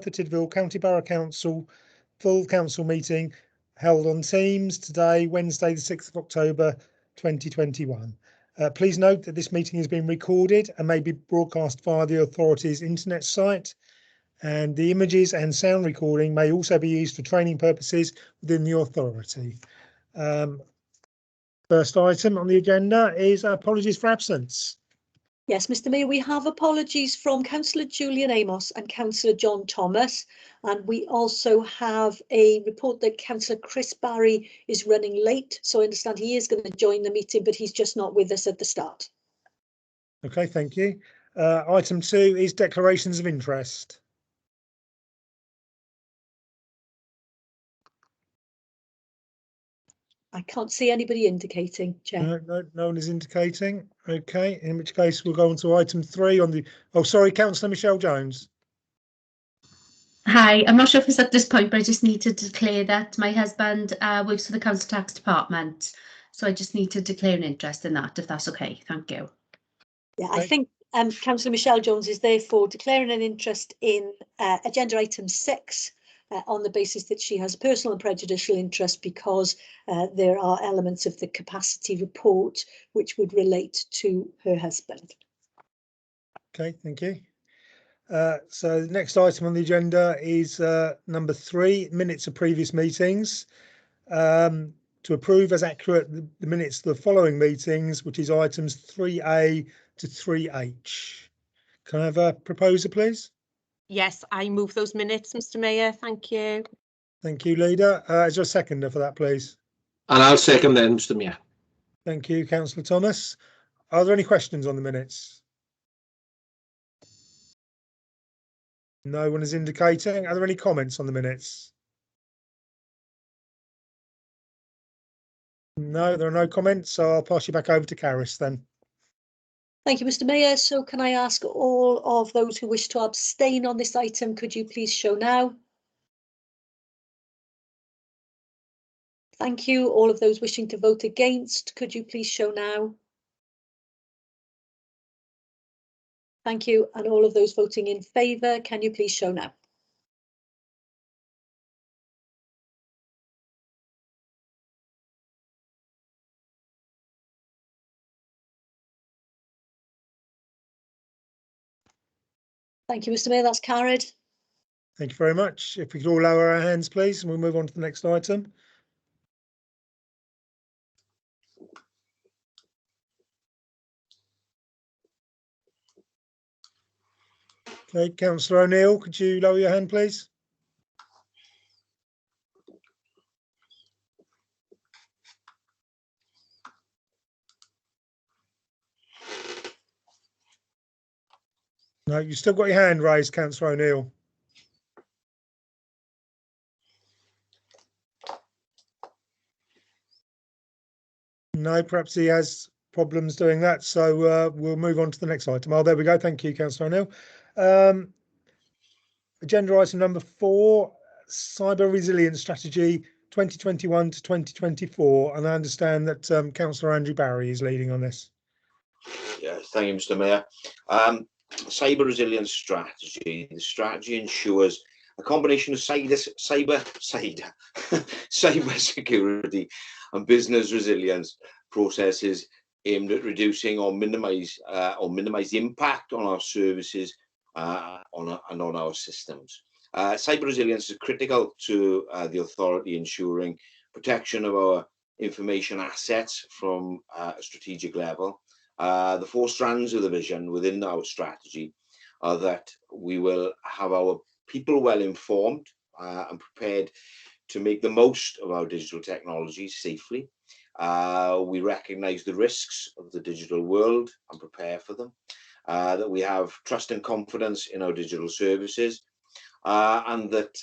Tydfil County Borough Council full council meeting held on Teams today, Wednesday, the 6th of October 2021. Please note that this meeting is being recorded and may be broadcast via the authority's internet site, and the images and sound recording may also be used for training purposes within the authority. First item on the agenda is apologies for absence. Yes, Mr Mayor, we have apologies from Councillor Julian Amos and Councillor John Thomas, and we also have a report that Councillor Chris Barry is running late, so I understand he is going to join the meeting, but he's just not with us at the start. Okay, thank you. Item 2 is declarations of interest. I can't see anybody indicating, Chair. No one is indicating. Okay, in which case we'll go on to item 3 on the... Oh, sorry, Councillor Michelle Jones. Hi, I'm not sure if it's at this point, but I just need to declare that my husband works for the Council Tax Department. So I just need to declare an interest in that, if that's okay. Thank you. Yeah, okay. I think Councillor Michelle Jones is therefore declaring an interest in agenda item 6 on the basis that she has personal and prejudicial interest because there are elements of the capacity report which would relate to her husband. Okay, thank you. So the next item on the agenda is number 3, minutes of previous meetings. To approve as accurate the minutes of the following meetings, which is items 3A to 3H. Can I have a proposer, please? Yes, I move those minutes, Mr Mayor. Thank you. Thank you, Leader. Is there a seconder for that, please? And I'll second then, Mr Mayor. Thank you, Councillor Thomas. Are there any questions on the minutes? No one is indicating. Are there any comments on the minutes? No, there are no comments, so I'll pass you back over to Caris then. Thank you, Mr Mayor. So can I ask all of those who wish to abstain on this item, could you please show now? Thank you. All of those wishing to vote against, could you please show now? Thank you. And all of those voting in favour, can you please show now? Thank you, Mr Mayor. That's carried. Thank you very much. If we could all lower our hands, please, and we'll move on to the next item. Okay, Councillor O'Neill, could you lower your hand, please? No, you've still got your hand raised, Councillor O'Neill. No, perhaps he has problems doing that, so we'll move on to the next item. Oh, there we go. Thank you, Councillor O'Neill. Agenda item number 4, Cyber Resilience Strategy 2021 to 2024. And I understand that Councillor Andrew Barry is leading on this. Yes, thank you, Mr Mayor. Cyber Resilience Strategy. The strategy ensures a combination of cyber security and business resilience processes aimed at reducing or minimise the impact on our services and on our systems. Cyber resilience is critical to the authority ensuring protection of our information assets from a strategic level. The 4 strands of the vision within our strategy are that we will have our people well informed and prepared to make the most of our digital technologies safely. We recognise the risks of the digital world and prepare for them. That we have trust and confidence in our digital services, and that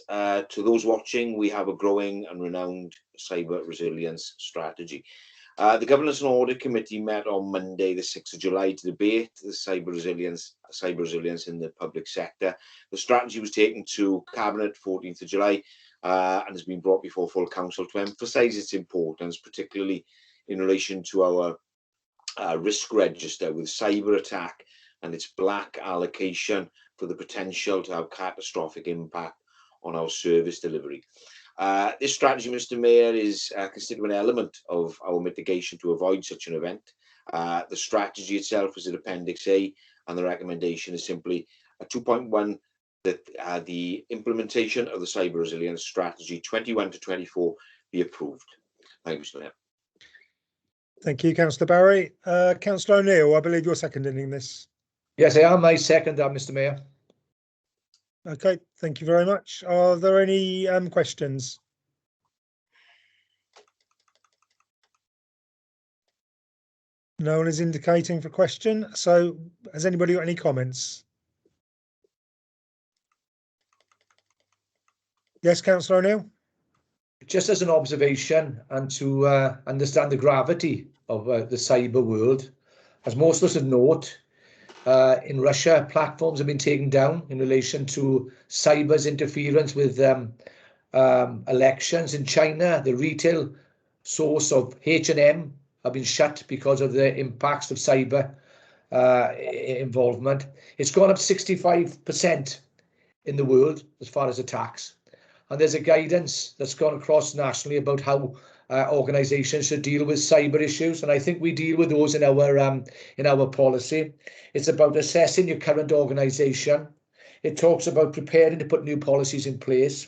to those watching, we have a growing and renowned cyber resilience strategy. The Governance and Audit Committee met on Monday, the 6th of July, to debate the cyber resilience in the public sector. The strategy was taken to Cabinet 14th of July and has been brought before full council to emphasise its importance, particularly in relation to our risk register with cyber attack and its black allocation for the potential to have catastrophic impact on our service delivery. This strategy, Mr. Mayor, is a constituent element of our mitigation to avoid such an event. The strategy itself is in Appendix A, and the recommendation is simply a 2.1 that the implementation of the Cyber Resilience Strategy 21 to 24 be approved. Thank you, Mr. Mayor. Thank you, Councillor Barry. Councillor O'Neill, I believe you're seconding this. Yes, I am. I second that, Mr. Mayor. Okay, thank you very much. Are there any questions? No one is indicating for question. So has anybody got any comments? Yes, Councillor O'Neill. Just as an observation and to understand the gravity of the cyber world, as most of us have noted, in Russia, platforms have been taken down in relation to cyber's interference with elections. In China, the retail source of H&M have been shut because of the impacts of cyber involvement. It's gone up 65% in the world as far as attacks. And there's a guidance that's gone across nationally about how organisations should deal with cyber issues, and I think we deal with those in our policy. It's about assessing your current organisation. It talks about preparing to put new policies in place,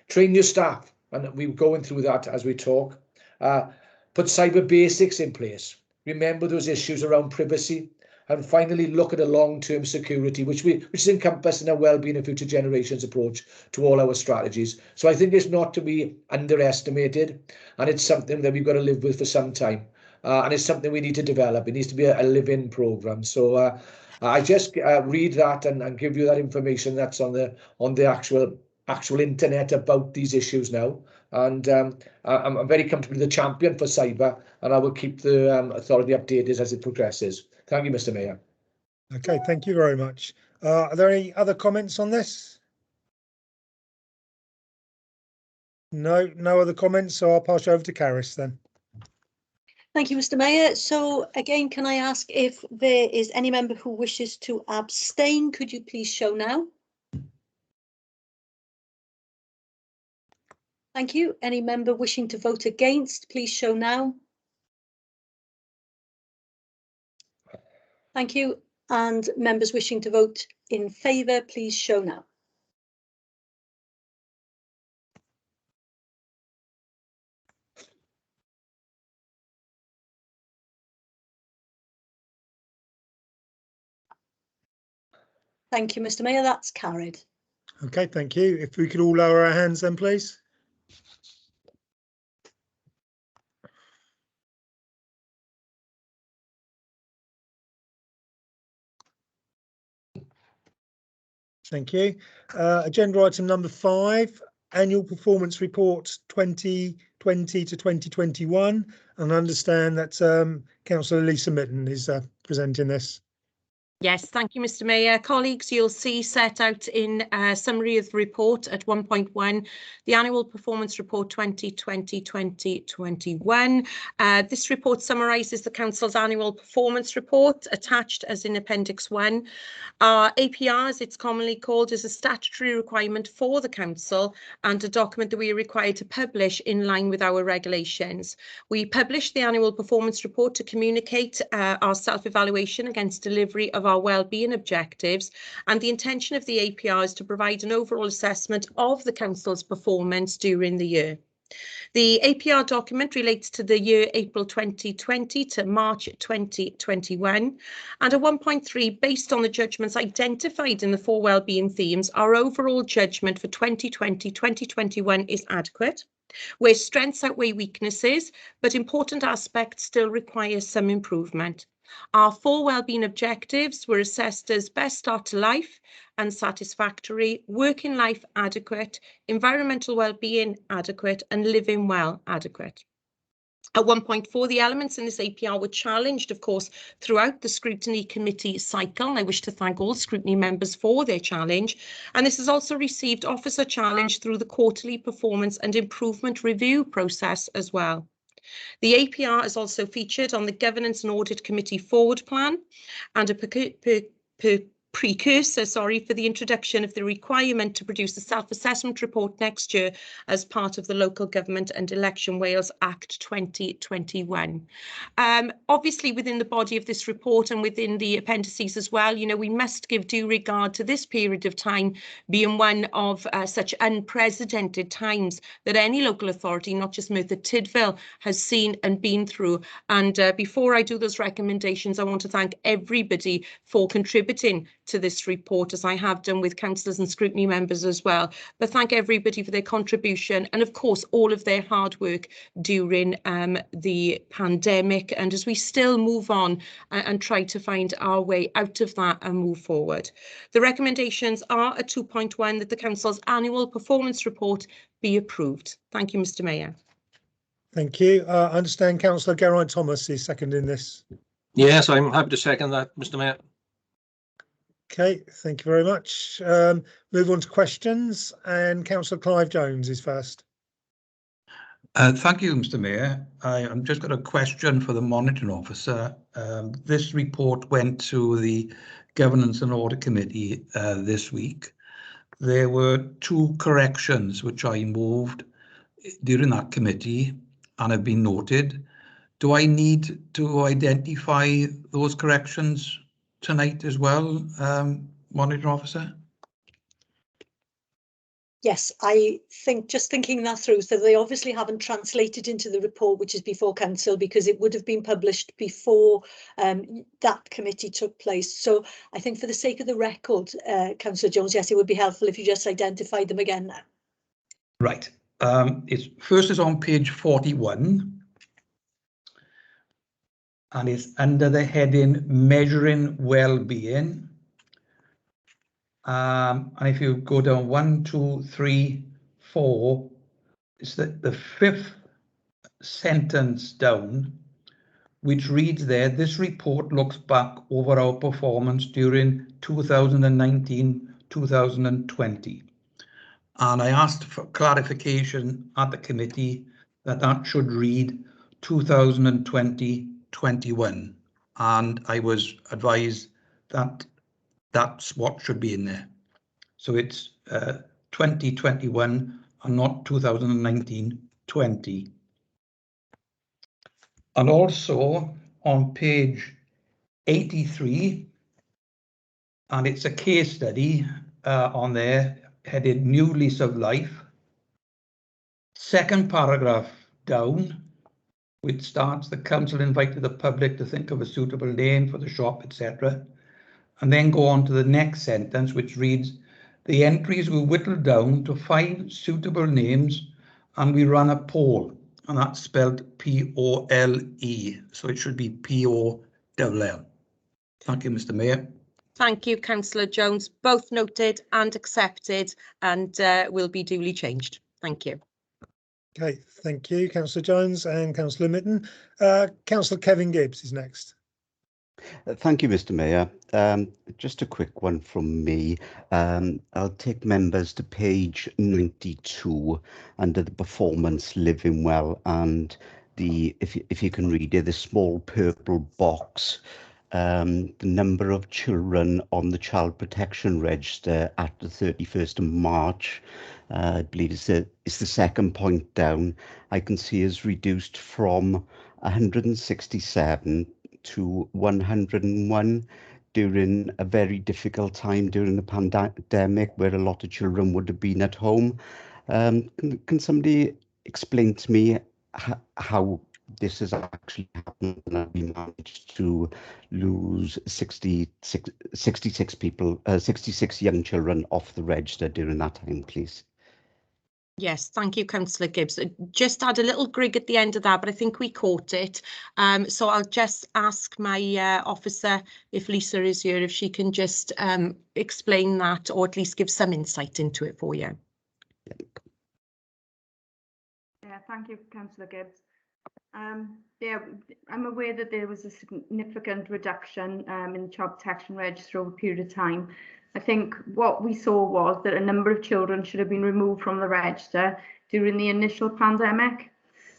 train your staff, and we're going through that as we talk. Put cyber basics in place. Remember those issues around privacy, and finally look at a long-term security, which is encompassed in a well-being of future generations approach to all our strategies. So I think it's not to be underestimated, and it's something that we've got to live with for some time. And it's something we need to develop. It needs to be a live-in programme. So I just read that and give you that information that's on the actual internet about these issues now. And I'm very comfortable with the champion for cyber, and I will keep the authority updated as it progresses. Thank you, Mr. Mayor. Okay, thank you very much. Are there any other comments on this? No other comments, so I'll pass you over to Caris then. Thank you, Mr. Mayor. So again, can I ask if there is any member who wishes to abstain? Could you please show now? Thank you. Any member wishing to vote against, please show now. Thank you. And members wishing to vote in favour, please show now. Thank you, Mr. Mayor. That's carried. Okay, thank you. If we could all lower our hands then, please. Thank you. Agenda item number 5, annual performance report 2020 to 2021. And I understand that Councillor Lisa Mitten is presenting this. Yes, thank you, Mr. Mayor. Colleagues, you'll see set out in a summary of the report at 1.1, the annual performance report 2020-2021. This report summarises the Council's annual performance report attached as in Appendix 1. Our APR, as it's commonly called, is a statutory requirement for the Council and a document that we are required to publish in line with our regulations. We publish the annual performance report to communicate our self-evaluation against delivery of our wellbeing objectives, and the intention of the APR is to provide an overall assessment of the Council's performance during the year. The APR document relates to the year April 2020 to March 2021, and at 1.3, based on the judgments identified in the 4 wellbeing themes, our overall judgment for 2020-2021 is adequate, where strengths outweigh weaknesses, but important aspects still require some improvement. Our 4 wellbeing objectives were assessed as best start to life and satisfactory, working life adequate, environmental wellbeing adequate, and living well adequate. At 1.4, the elements in this APR were challenged, of course, throughout the scrutiny committee cycle, and I wish to thank all scrutiny members for their challenge. And this has also received officer challenge through the quarterly performance and improvement review process as well. The APR is also featured on the Governance and Audit Committee Forward Plan and a precursor, for the introduction of the requirement to produce a self-assessment report next year as part of the Local Government and Election Wales Act 2021. Obviously, within the body of this report and within the appendices as well, we must give due regard to this period of time being one of such unprecedented times that any local authority, not just Merthyr Tydfil, has seen and been through. And before I do those recommendations, I want to thank everybody for contributing to this report, as I have done with councillors and scrutiny members as well. But thank everybody for their contribution and, of course, all of their hard work during the pandemic, and as we still move on and try to find our way out of that and move forward. The recommendations are at 2.1 that the Council's annual performance report be approved. Thank you, Mr. Mayor. Thank you. I understand Councillor Geraint Thomas is seconding this. Yes, I'm happy to second that, Mr. Mayor. Okay, thank you very much. Move on to questions, and Councillor Clive Jones is first. Thank you, Mr. Mayor. I've just got a question for the monitoring officer. This report went to the Governance and Audit Committee this week. There were 2 corrections which I moved during that committee and have been noted. Do I need to identify those corrections tonight as well, monitoring officer? Yes, I think just thinking that through, so they obviously haven't translated into the report, which is before council, because it would have been published before that committee took place. So I think for the sake of the record, Councillor Jones, yes, it would be helpful if you just identified them again now. Right. It's on page 41. And it's under the heading Measuring Well-being. And if you go down 1, 2, 3, 4, it's the 5th sentence down, which reads there, this report looks back over our performance during 2019-2020. And I asked for clarification at the committee that should read 2020-21, and I was advised that that's what should be in there. So it's 2021 and not 2019-20. And also on page 83, and it's a case study on there headed New Lease of Life. Second paragraph down, which starts, the council invited the public to think of a suitable name for the shop, etc. And then go on to the next sentence, which reads, the entries were whittled down to 5 suitable names and we ran a poll, and that's spelled P-O-L-E, so it should be P-O-L-L. Thank you, Mr. Mayor. Thank you, Councillor Jones. Both noted and accepted, and will be duly changed. Thank you. Okay, thank you, Councillor Jones and Councillor Mitten. Councillor Kevin Gibbs is next. Thank you, Mr. Mayor. Just a quick one from me. I'll take members to page 92 under the performance living well, and if you can read it, the small purple box. The number of children on the child protection register at the 31st of March, I believe it's the second point down, I can see is reduced from 167 to 101 during a very difficult time during the pandemic, where a lot of children would have been at home. Can somebody explain to me how this has actually happened, and we managed to lose 66 people, 66 young children off the register during that time, please? Yes, thank you, Councillor Gibbs. Just add a little grig at the end of that, but I think we caught it. So I'll just ask my officer, if Lisa is here, if she can just explain that, or at least give some insight into it for you. Yeah, thank you, Councillor Gibbs. Yeah, I'm aware that there was a significant reduction in the child protection register over a period of time. I think what we saw was that a number of children should have been removed from the register during the initial pandemic,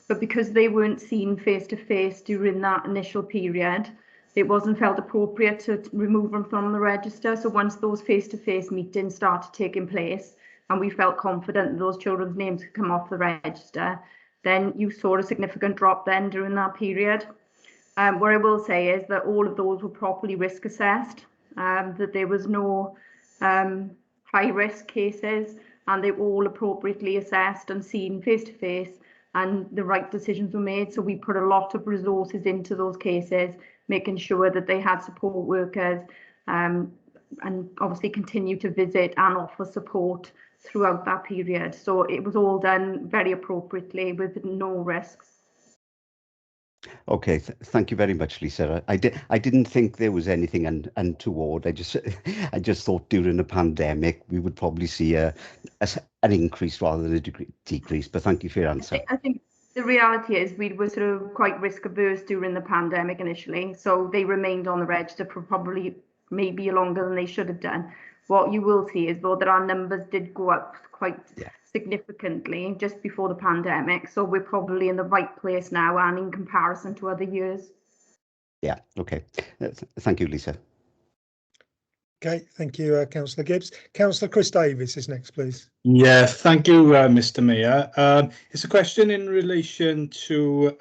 but because they weren't seen face to face during that initial period, it wasn't felt appropriate to remove them from the register. So once those face-to-face meetings started taking place and we felt confident that those children's names could come off the register, then you saw a significant drop then during that period. What I will say is that all of those were properly risk assessed, that there was no high risk cases, and they were all appropriately assessed and seen face to face, and the right decisions were made. So we put a lot of resources into those cases, making sure that they had support workers, and obviously continue to visit and offer support throughout that period. So it was all done very appropriately with no risks. Okay, thank you very much, Lisa. I didn't think there was anything untoward. I just thought during the pandemic we would probably see an increase rather than a decrease. But thank you for your answer. I think the reality is we were sort of quite risk averse during the pandemic initially, so they remained on the register for probably maybe longer than they should have done. What you will see is though that our numbers did go up quite significantly just before the pandemic, so we're probably in the right place now and in comparison to other years. Yeah, okay. Thank you, Lisa. Okay, thank you, Councillor Gibbs. Councillor Chris Davis is next, please. Yeah, thank you, Mr. Mayor. It's a question in relation to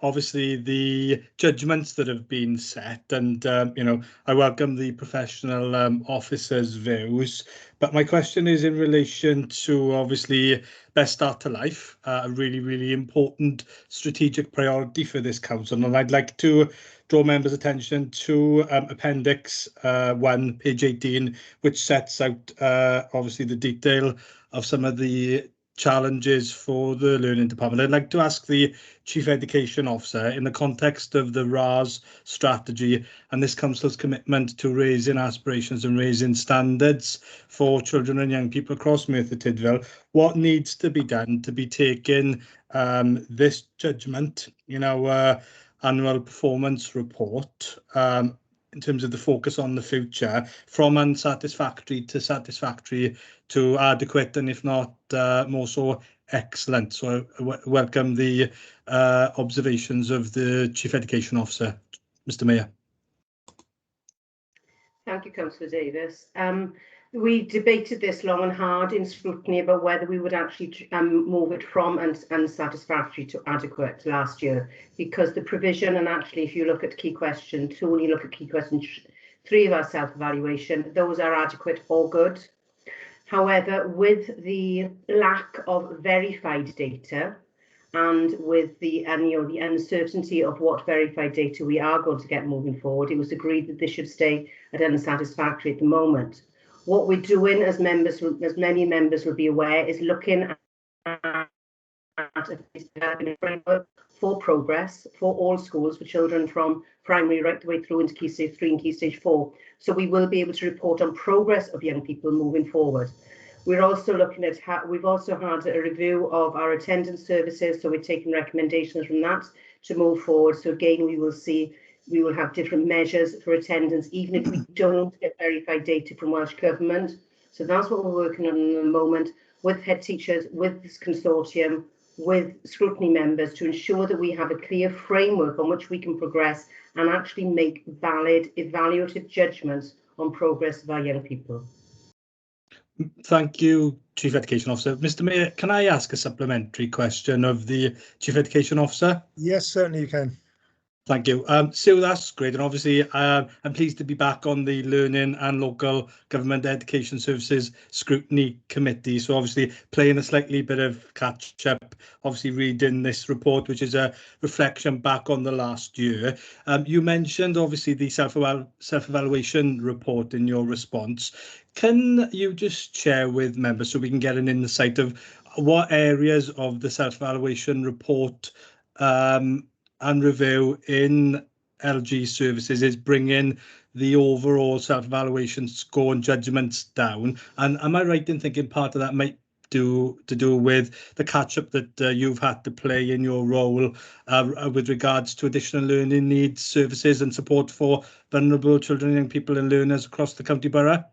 obviously the judgments that have been set, and you know, I welcome the professional officers' views, but my question is in relation to obviously Best Start to Life, a really important strategic priority for this council, and I'd like to draw members' attention to Appendix 1, page 18, which sets out obviously the detail of some of the challenges for the learning department. I'd like to ask the Chief Education Officer, in the context of the RAS strategy and this council's commitment to raising aspirations and raising standards for children and young people across Merthyr Tydfil, what needs to be done to be taking this judgment, you know, annual performance report, in terms of the focus on the future, from unsatisfactory to satisfactory to adequate, and if not more so, excellent. So I welcome the observations of the Chief Education Officer. Mr. Mayor. Thank you, Councillor Davis. We debated this long and hard in scrutiny about whether we would actually move it from unsatisfactory to adequate last year, because the provision, and actually if you look at key question 2 and you look at key question 3 of our self-evaluation, those are adequate or good. However, with the lack of verified data and with the uncertainty of what verified data we are going to get moving forward, it was agreed that this should stay at unsatisfactory at the moment. What we're doing, as many members will be aware, is looking at a framework for progress for all schools for children from primary right the way through into Key Stage 3 and Key Stage 4. So we will be able to report on progress of young people moving forward. We're also looking at we've also had a review of our attendance services, so we're taking recommendations from that to move forward. So again, we will have different measures for attendance, even if we don't get verified data from Welsh Government. So that's what we're working on at the moment with head teachers, with this consortium, with scrutiny members, to ensure that we have a clear framework on which we can progress and actually make valid, evaluative judgments on progress of our young people. Thank you, Chief Education Officer. Mr. Mayor, can I ask a supplementary question of the Chief Education Officer? Yes, certainly you can. Thank you. So that's great, and obviously I'm pleased to be back on the Learning and Local Government Education Services Scrutiny Committee. So obviously playing a slightly bit of catch up, obviously reading this report, which is a reflection back on the last year. You mentioned obviously the self-evaluation report in your response. Can you just share with members so we can get an insight of what areas of the self-evaluation report and review in LG services is bringing the overall self-evaluation score and judgments down? And am I right in thinking part of that might to do with the catch-up that you've had to play in your role with regards to additional learning needs services and support for vulnerable children and young people and learners across the county borough?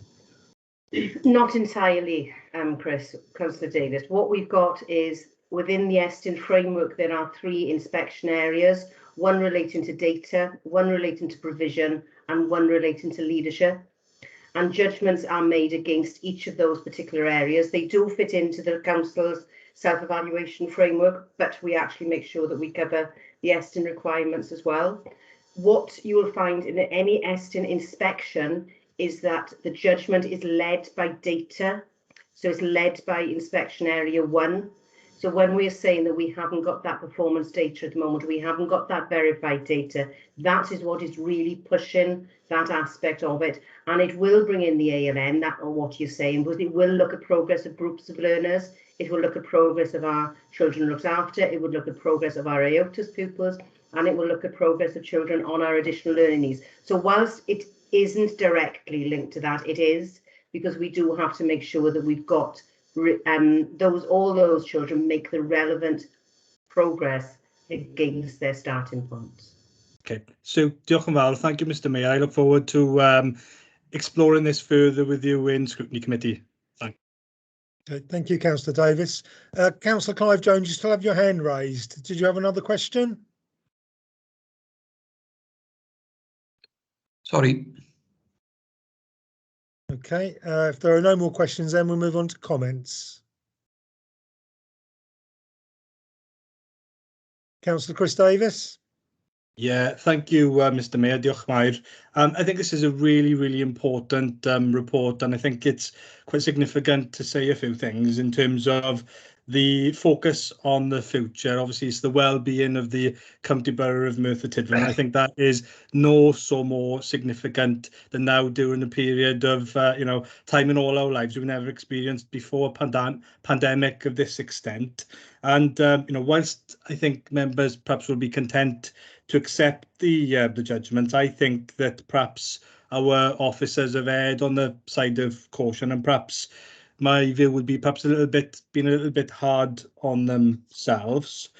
Not entirely, Chris, Councillor Davis. What we've got is within the Estin framework, there are 3 inspection areas. one relating to data, one relating to provision, and one relating to leadership. And judgments are made against each of those particular areas. They do fit into the Council's self-evaluation framework, but we actually make sure that we cover the ESTIN requirements as well. What you will find in any ESTIN inspection is that the judgment is led by data. So it's led by inspection area 1. So when we're saying that we haven't got that performance data at the moment, we haven't got that verified data, that is what is really pushing that aspect of it. And it will bring in the ALN, that or what you're saying, but it will look at progress of groups of learners. It will look at progress of our children looked after. It would look at progress of our AOTUS pupils, and it will look at progress of children on our additional learning needs. So whilst it isn't directly linked to that, it is, because we do have to make sure that we've got all those children make the relevant progress against their starting points. Okay, so diolch yn fawr. Thank you, Mr. Mayor. I look forward to exploring this further with you in Scrutiny Committee. Thanks. Okay, thank you, Councillor Davis. Councillor Clive Jones, you still have your hand raised. Did you have another question? Sorry. Okay, if there are no more questions, then we'll move on to comments. Councillor Chris Davis. Yeah, thank you, Mr. Mayor. Diolch yn fawr. I think this is a really, really important report, and I think it's quite significant to say a few things in terms of the focus on the future. Obviously, it's the well-being of the County Borough of Merthyr Tydfil, and I think that is no so more significant than now during a period of time in all our lives we've never experienced before, a pandemic of this extent. And whilst I think members perhaps will be content to accept the judgment, I think that perhaps our officers have erred on the side of caution, and perhaps my view would be perhaps being a little bit hard on themselves.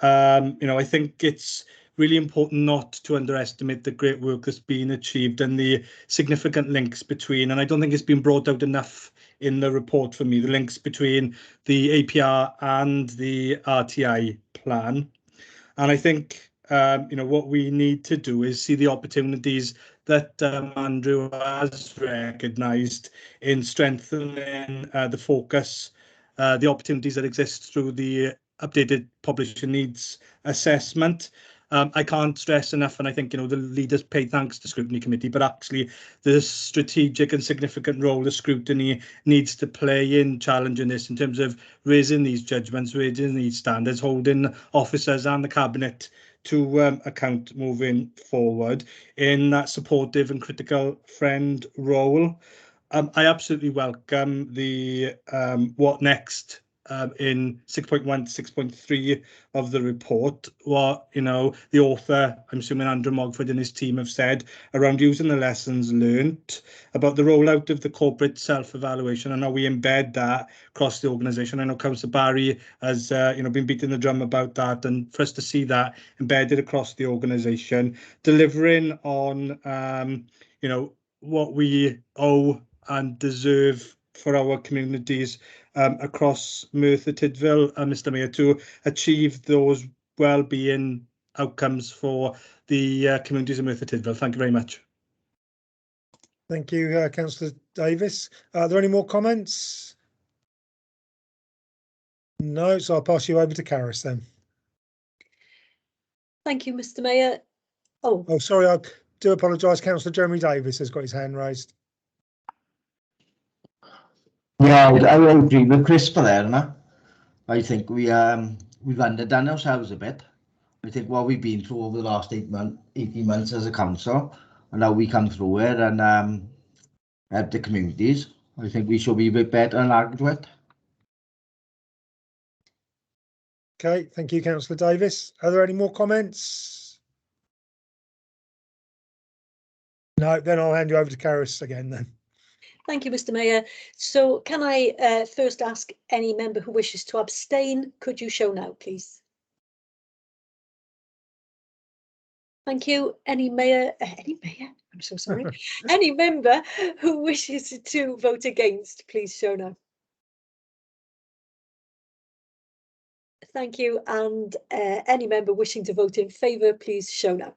I think it's really important not to underestimate the great work that's been achieved and the significant links between, and I don't think it's been brought out enough in the report for me, the links between the APR and the RTI plan. And I think what we need to do is see the opportunities that Andrew has recognised in strengthening the focus, the opportunities that exist through the updated population needs assessment. I can't stress enough, and I think the leaders pay thanks to Scrutiny Committee, but actually the strategic and significant role the scrutiny needs to play in challenging this in terms of raising these judgments, raising these standards, holding officers and the Cabinet to account moving forward in that supportive and critical friend role. I absolutely welcome the what next in 6.1 to 6.3 of the report, what the author, I'm assuming Andrew Mogford and his team, have said around using the lessons learnt about the rollout of the corporate self-evaluation and how we embed that across the organisation. I know Councillor Barry has been beating the drum about that, and for us to see that embedded across the organisation, delivering on what we owe and deserve for our communities across Merthyr Tydfil, Mr. Mayor, to achieve those well-being outcomes for the communities of Merthyr Tydfil. Thank you very much. Thank you, Councillor Davis. Are there any more comments? No, so I'll pass you over to Caris then. Thank you, Mr. Mayor. Oh, sorry, I do apologise. Councillor Jeremy Davis has got his hand raised. Yeah, I agree with Chris for there. I think we've underdone ourselves a bit. I think what we've been through over the last 18 months as a council, and now we come through it and help the communities. I think we should be a bit better and argue with it. Okay, thank you, Councillor Davis. Are there any more comments? No, then I'll hand you over to Caris again then. thank you, Mr. Mayor. So can I first ask any member who wishes to abstain, could you show now, please? Thank you. Any mayor, I'm so sorry. Any member who wishes to vote against, please show now. Thank you. And any member wishing to vote in favour, please show now.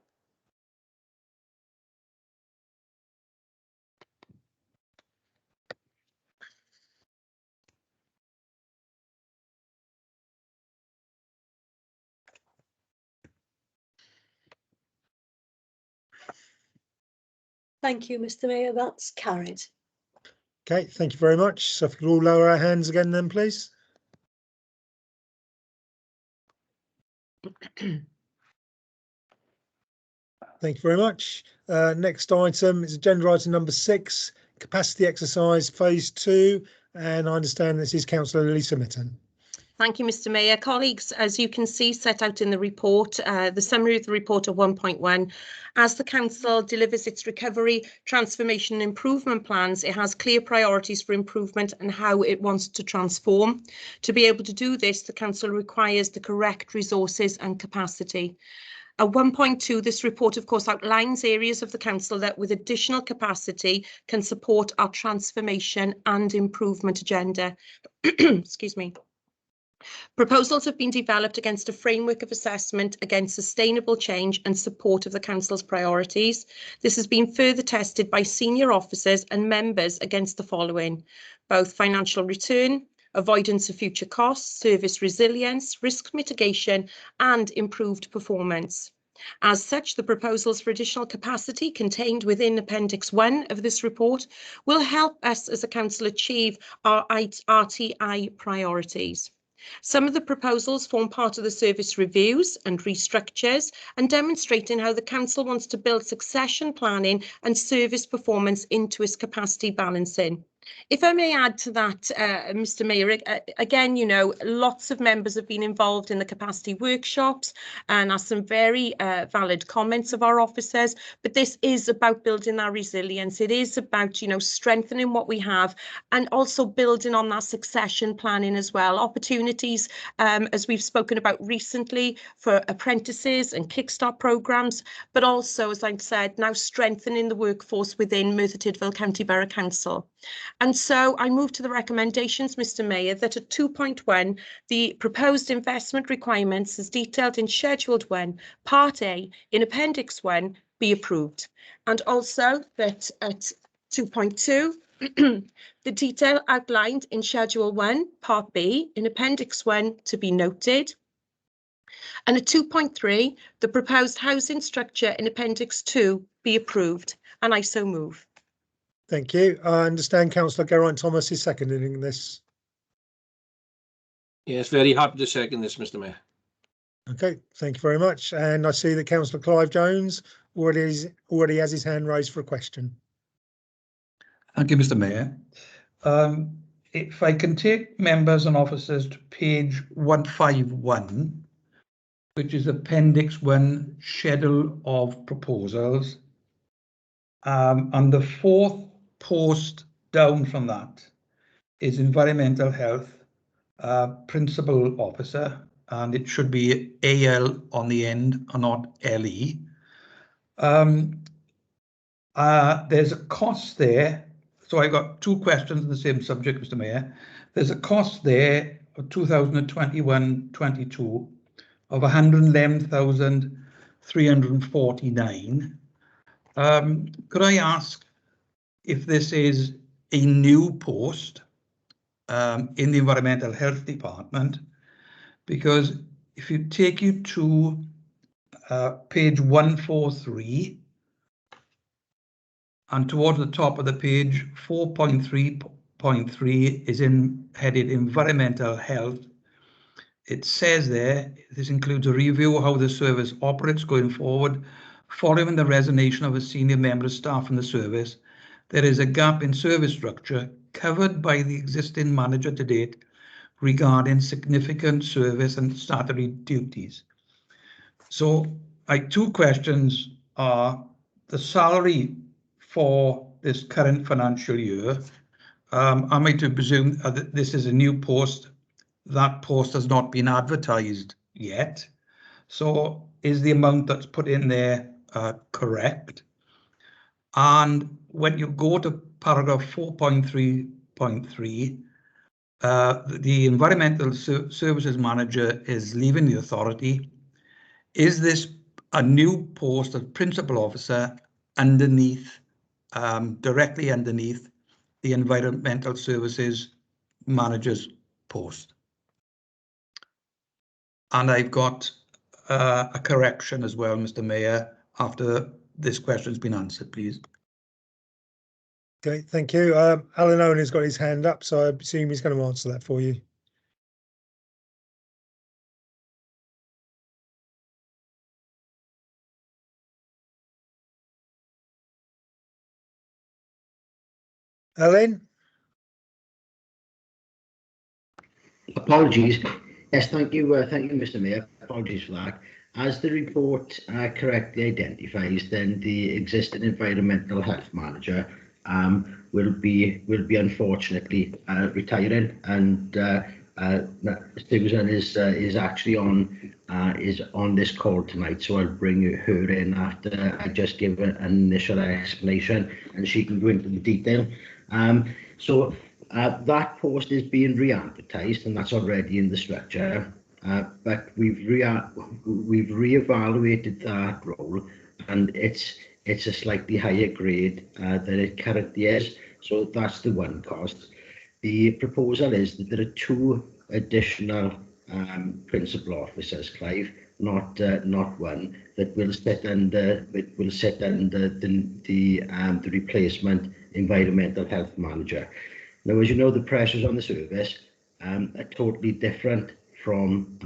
Thank you, Mr. Mayor. That's carried. Okay, thank you very much. So if we could all lower our hands again then, please. Thank you very much. Next item is agenda item number 6, capacity exercise phase 2. And I understand this is Councillor Lisa Mitton. Thank you, Mr. Mayor. Colleagues, as you can see set out in the report, the summary of the report of 1.1, as the Council delivers its recovery, transformation and improvement plans, it has clear priorities for improvement and how it wants to transform. To be able to do this, the Council requires the correct resources and capacity. At 1.2, this report, of course, outlines areas of the Council that with additional capacity can support our transformation and improvement agenda. Excuse me. Proposals have been developed against a framework of assessment against sustainable change and support of the Council's priorities. This has been further tested by senior officers and members against the following: both financial return, avoidance of future costs, service resilience, risk mitigation and improved performance. As such, the proposals for additional capacity contained within Appendix 1 of this report will help us as a Council achieve our RTI priorities. Some of the proposals form part of the service reviews and restructures and demonstrating how the Council wants to build succession planning and service performance into its capacity balancing. If I may add to that, Mr. Mayor, again, you know, lots of members have been involved in the capacity workshops and asked some very valid comments of our officers, but this is about building our resilience. It is about, you know, strengthening what we have and also building on that succession planning as well. Opportunities, as we've spoken about recently, for apprentices and kickstart programmes, but also, as I've said, now strengthening the workforce within Merthyr Tydfil County Borough Council. And so I move to the recommendations, Mr. Mayor, that at 2.1, the proposed investment requirements as detailed in Scheduled 1, Part A, in Appendix 1, be approved. And also that at 2.2, the detail outlined in Schedule 1, Part B, in Appendix 1 to be noted. And at 2.3, the proposed housing structure in Appendix 2 be approved. And I so move. Thank you. I understand Councillor Geraint Thomas is seconding this. Yes, very happy to second this, Mr. Mayor. Okay, thank you very much. And I see that Councillor Clive Jones already has his hand raised for a question. Thank you, Mr. Mayor. If I can take members and officers to page 151, which is Appendix 1, Schedule of Proposals, and the fourth post down from that is Environmental Health Principal Officer, and it should be AL on the end and not LE. There's a cost there. So I got two questions on the same subject, Mr. Mayor. There's a cost there of 2021-22 of 111,349. Could I ask if this is a new post in the Environmental Health Department? Because if you take you to page 143, and towards the top of the page, 4.3.3 is headed Environmental Health. It says there, this includes a review of how the service operates going forward, following the resignation of a senior member of staff in the service. There is a gap in service structure covered by the existing manager to date regarding significant service and statutory duties. So my two questions are the salary for this current financial year. Am I to presume that this is a new post? That post has not been advertised yet. So is the amount that's put in there correct? And when you go to paragraph 4.3.3, The environmental services manager is leaving the authority. Is this a new post of principal officer underneath, directly underneath the environmental services manager's post? And I've got a correction as well, Mr. Mayor, after this question's been answered, please. Okay, thank you. Alan Owen has got his hand up, so I assume he's going to answer that for you. Alan? Apologies. Yes, thank you, Mr. Mayor. Apologies for that. As the report correctly identifies, then the existing environmental health manager will be unfortunately retiring, and Susan is actually on this call tonight, so I'll bring her in after I just give an initial explanation, and she can go into the detail. That post is being re-advertised, and that's already in the structure. But we've re-evaluated that role, and it's a slightly higher grade than it currently is. So that's the one cost. The proposal is that there are 2 additional principal officers, Clive, not one, that will sit under the replacement environmental health manager. Now, as you know, the pressures on the service are totally different from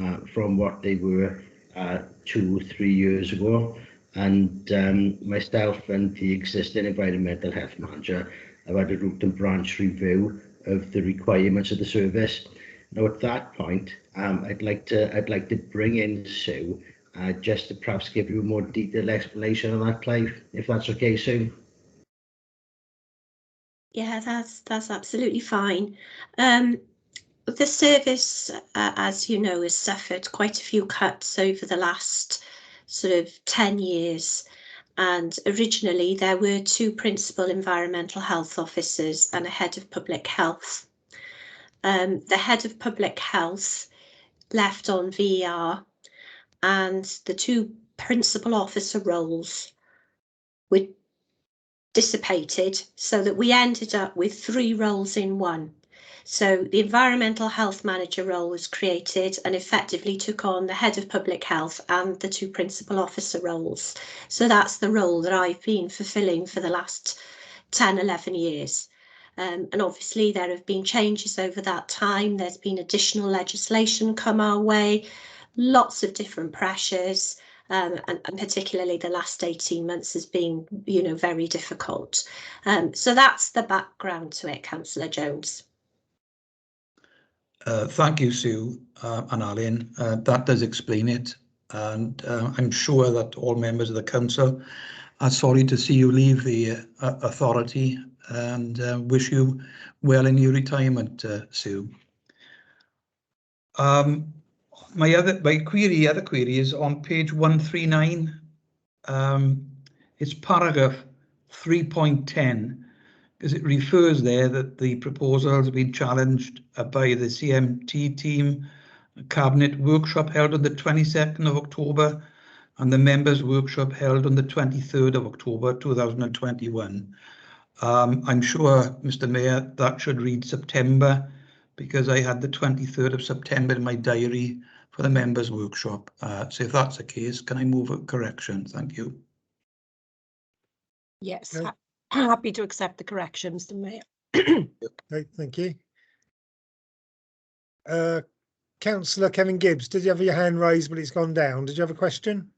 what they were 2 or 3 years ago, and myself and the existing environmental health manager have had a root and branch review of the requirements of the service. Now, at that point, I'd like to bring in Sue just to perhaps give you a more detailed explanation of that, Clive, if that's okay, Sue. Yeah, that's absolutely fine. The service, as you know, has suffered quite a few cuts over the last sort of 10 years. And originally there were 2 principal environmental health officers and a head of public health. The head of public health left on VER, and the 2 principal officer roles were dissipated, so that we ended up with 3 roles in one. So the environmental health manager role was created and effectively took on the head of public health and the 2 principal officer roles. So that's the role that I've been fulfilling for the last 10, 11 years. And obviously there have been changes over that time. There's been additional legislation come our way, lots of different pressures. And particularly the last 18 months has been, very difficult. So that's the background to it, Councillor Jones. Thank you, Sue and Alan. That does explain it, and I'm sure that all members of the council are sorry to see you leave the authority, and wish you well in your retirement, Sue. My other query is on page 139. It's paragraph 3.10, because it refers there that the proposal has been challenged by the CMT team cabinet workshop held on the 22nd of October and the members workshop held on the 23rd of October 2021. I'm sure, Mr. Mayor, that should read September, because I had the 23rd of September in my diary for the members workshop. So if that's the case, can I move a correction? Thank you. Yes, Okay. happy to accept the correction, Mr. Mayor. Okay, thank you. Councillor Kevin Gibbs, did you have your hand raised but it's gone down? Did you have a question?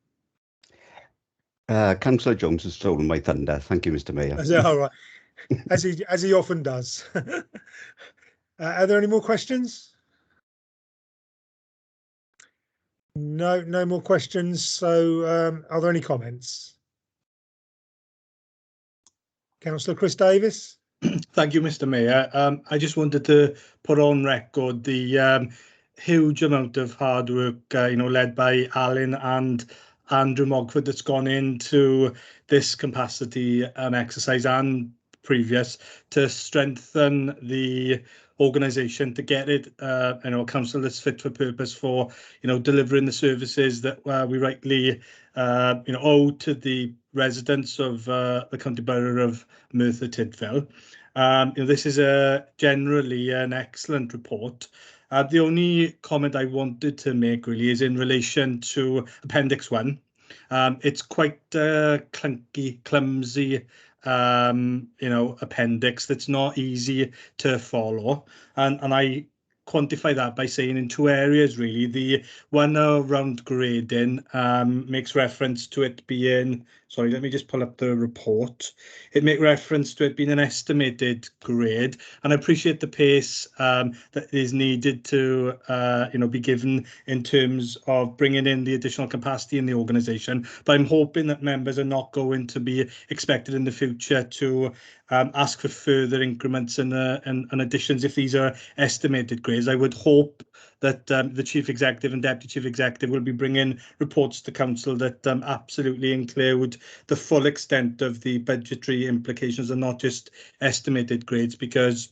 Councillor Jones has stolen my thunder. Thank you, Mr. Mayor. Is that all right? As he often does. Are there any more questions? No more questions. So are there any comments? Councillor Chris Davis. Thank you, Mr. Mayor. I just wanted to put on record the huge amount of hard work, led by Alan and Andrew Mogford that's gone into this capacity exercise and previous to strengthen the organisation to get it, a council that's fit for purpose for, delivering the services that we rightly, owe to the residents of the county borough of Merthyr Tydfil. This is generally an excellent report. The only comment I wanted to make really is in relation to Appendix 1. It's quite clunky, clumsy, appendix that's not easy to follow. And I quantify that by saying in two areas, really. The one around grading makes reference to it being, sorry, let me just pull up the report. It makes reference to it being an estimated grade, and I appreciate the pace that is needed to, be given in terms of bringing in the additional capacity in the organisation. But I'm hoping that members are not going to be expected in the future to ask for further increments and additions if these are estimated grades. I would hope that the Chief Executive and Deputy Chief Executive will be bringing reports to Council that absolutely include the full extent of the budgetary implications and not just estimated grades, because,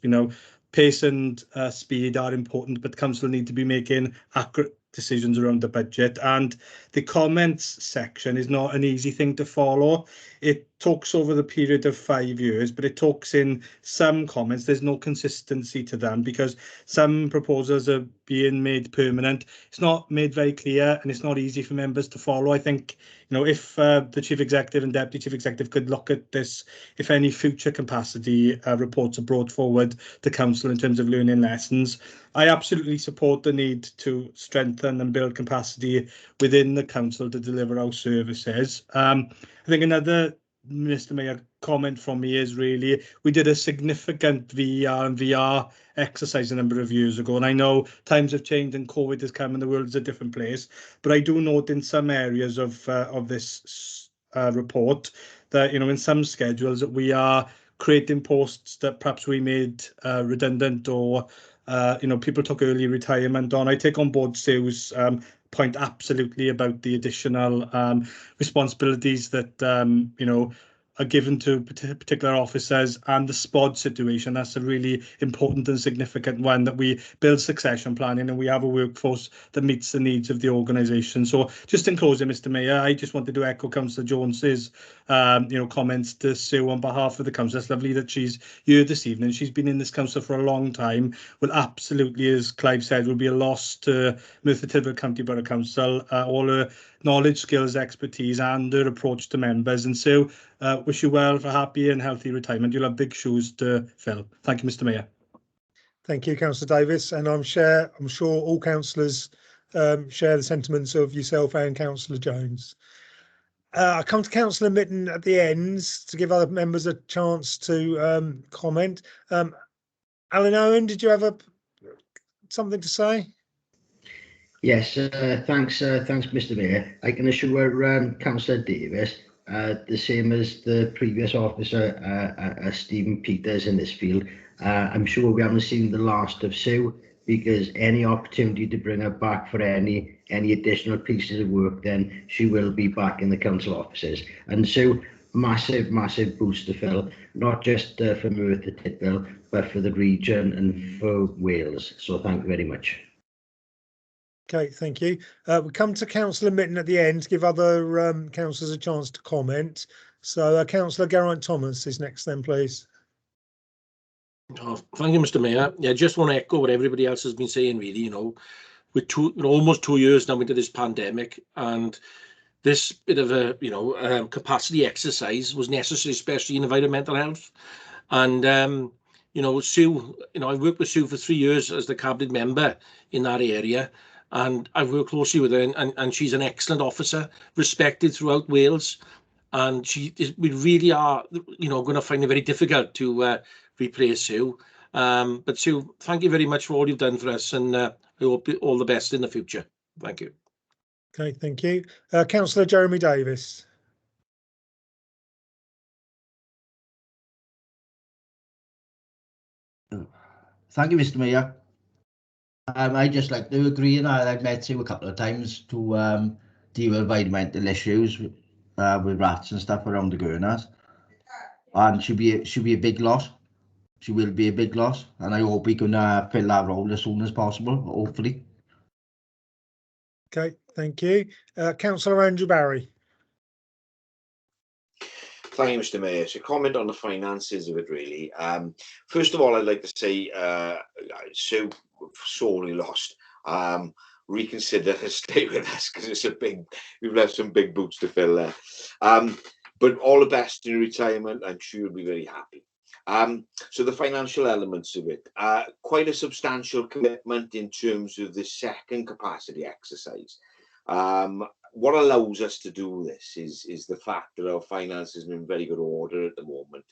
pace and speed are important, but Council need to be making accurate decisions around the budget. And the comments section is not an easy thing to follow. It talks over the period of 5 years, but it talks in some comments. There's no consistency to them because some proposals are being made permanent. It's not made very clear and it's not easy for members to follow. I think, if the Chief Executive and Deputy Chief Executive could look at this, if any future capacity reports are brought forward to Council in terms of learning lessons. I absolutely support the need to strengthen and build capacity within the Council to deliver our services. I think another, Mr. Mayor, comment from me is really, we did a significant VER and VR exercise a number of years ago, and I know times have changed and COVID has come and the world is a different place, but I do note in some areas of this report that, in some schedules that we are creating posts that perhaps we made redundant or people took early retirement on. I take on board Sue's point absolutely about the additional responsibilities that are given to particular officers and the SPOD situation. That's a really important and significant one, that we build succession planning and we have a workforce that meets the needs of the organisation. So just in closing, Mr. Mayor, I just wanted to echo Councillor Jones's comments to Sue on behalf of the council. It's lovely that she's here this evening. She's been in this council for a long time. Will absolutely, as Clive said, will be a loss to Merthyr Tydfil County Borough Council. All her knowledge, skills, expertise and her approach to members. And so wish you well for happy and healthy retirement. You'll have big shoes to fill. Thank you, Mr. Mayor. Thank you, Councillor Davis, and I'm sure all councillors share the sentiments of yourself and Councillor Jones. I come to Councillor Mitten at the end to give other members a chance to comment. Alan Owen, did you have something to say? Yes, thanks, Mr. Mayor. I can assure Councillor Davis, the same as the previous officer, Stephen Peters in this field. I'm sure we haven't seen the last of Sue, because any opportunity to bring her back for any additional pieces of work, then she will be back in the council offices. And Sue, massive boost to fill, not just for Merthyr Tydfil, but for the region and for Wales. So thank you very much. Okay, thank you. We come to Councillor Mitten at the end to give other councillors a chance to comment. So Councillor Geraint Thomas is next then, please. Oh, thank you, Mr. Mayor. Yeah, I just want to echo what everybody else has been saying, really. We're almost 2 years now into this pandemic, and this bit of a capacity exercise was necessary, especially in environmental health. And Sue, I've worked with Sue for 3 years as the cabinet member in that area, and I've worked closely with her, and she's an excellent officer, respected throughout Wales. And we really are, going to find it very difficult to replace Sue. But Sue, thank you very much for all you've done for us, and I hope all the best in the future. Thank you. Okay, thank you. Councillor Jeremy Davis. Thank you, Mr. Mayor. I'd just like to agree, and I've met Sue a couple of times to deal with environmental issues with rats and stuff around the Gurners. And she'll be a big loss. she will be a big loss, and I hope we can fill that role as soon as possible, hopefully. Okay, thank you. Councillor Andrew Barry. Thank you, Mr. Mayor. So, comment on the finances of it, really. First of all, I'd like to say, so sorely lost. Reconsider and stay with us, because it's a big. We've left some big boots to fill there. But all the best in retirement. I'm sure you'll be very happy. So the financial elements of it, quite a substantial commitment in terms of the second capacity exercise. What allows us to do this is the fact that our finances are in very good order at the moment.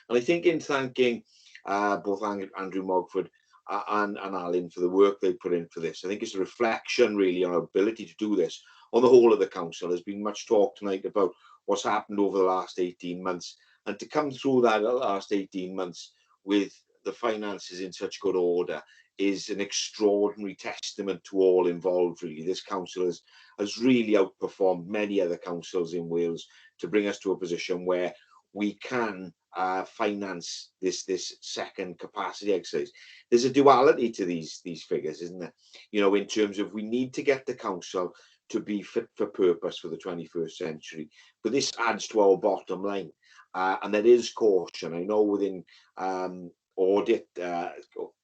And I think in thanking both Andrew Mogford and Alan for the work they put in for this, I think it's a reflection really on our ability to do this on the whole of the council. There's been much talk tonight about what's happened over the last 18 months, and to come through that last 18 months with the finances in such good order is an extraordinary testament to all involved, really. This council has really outperformed many other councils in Wales to bring us to a position where we can finance this second capacity exercise. There's a duality to these figures, isn't there? You know, in terms of we need to get the council to be fit for purpose for the 21st century, but this adds to our bottom line, and there is caution. I know within audit,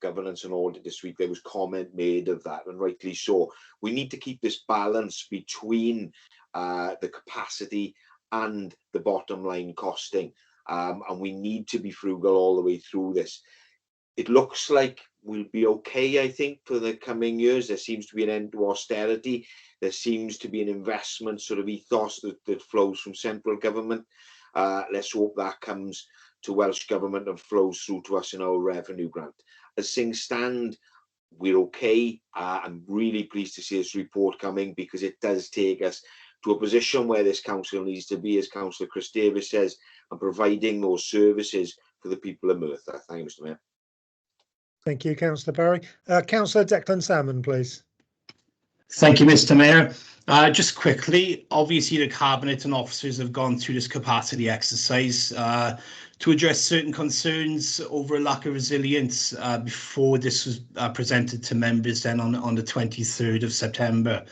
governance and audit this week, there was comment made of that, and rightly so. We need to keep this balance between the capacity and the bottom line costing, and we need to be frugal all the way through this. It looks like we'll be okay, I think, for the coming years. There seems to be an end to austerity. There seems to be an investment sort of ethos that flows from central government. Let's hope that comes to Welsh Government and flows through to us in our revenue grant. As things stand, we're okay. I'm really pleased to see this report coming, because it does take us to a position where this council needs to be, as Councillor Chris Davis says, and providing those services for the people of Merthyr. Thank you, Mr. Mayor. Thank you, Councillor Barry. Councillor Declan Salmon, please. Thank you, Mr. Mayor. Just quickly, obviously the Cabinet and officers have gone through this capacity exercise to address certain concerns over a lack of resilience before this was presented to members then on the 23rd of September.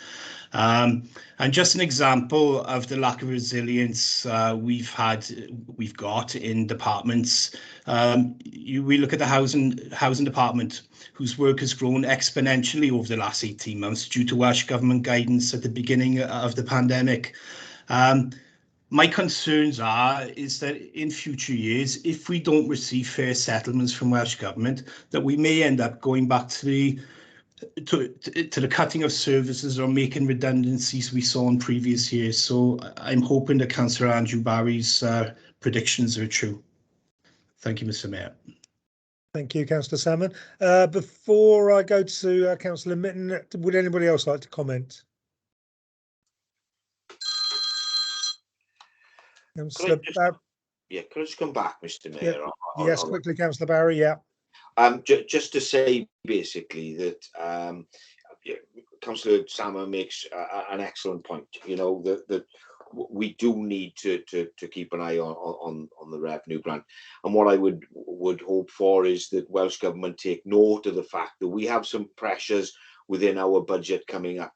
And just an example of the lack of resilience we've got in departments. We look at the housing department, whose work has grown exponentially over the last 18 months due to Welsh Government guidance at the beginning of the pandemic. My concerns is that in future years, if we don't receive fair settlements from Welsh Government, that we may end up going back to the cutting of services or making redundancies we saw in previous years. So I'm hoping that Councillor Andrew Barry's predictions are true. Thank you, Mr. Mayor. Thank you, Councillor Salmon. Before I go to Councillor Mitten, would anybody else like to comment? Councillor Yeah, could I just come back, Mr. Mayor? Yeah. Yes, quickly, Councillor Barry, yeah. Just to say, basically, that Councillor Salmon makes an excellent point. You know, that we do need to keep an eye on the revenue grant, and what I would hope for is that Welsh Government take note of the fact that we have some pressures within our budget coming up,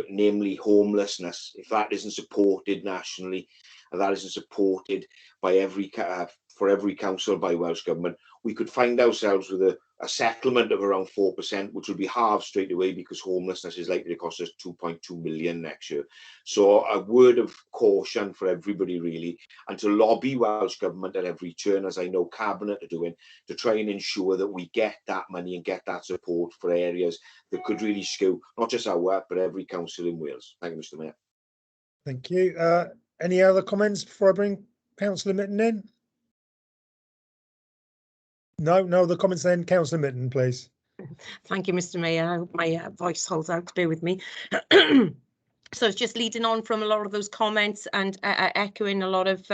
namely homelessness. If that isn't supported nationally, and that isn't supported by for every council by Welsh Government, we could find ourselves with a settlement of around 4%, which would be halved straight away, because homelessness is likely to cost us 2.2 million next year. So a word of caution for everybody, really, and to lobby Welsh Government at every turn, as I know Cabinet are doing, to try and ensure that we get that money and get that support for areas that could really skew not just our, but every council in Wales. Thank you, Mr. Mayor. Thank you. Any other comments before I bring Councillor Mitten in? No other comments then. Councillor Mitten, please. Thank you, Mr. Mayor. I hope my voice holds out. Bear with me. So it's just leading on from a lot of those comments and echoing a lot of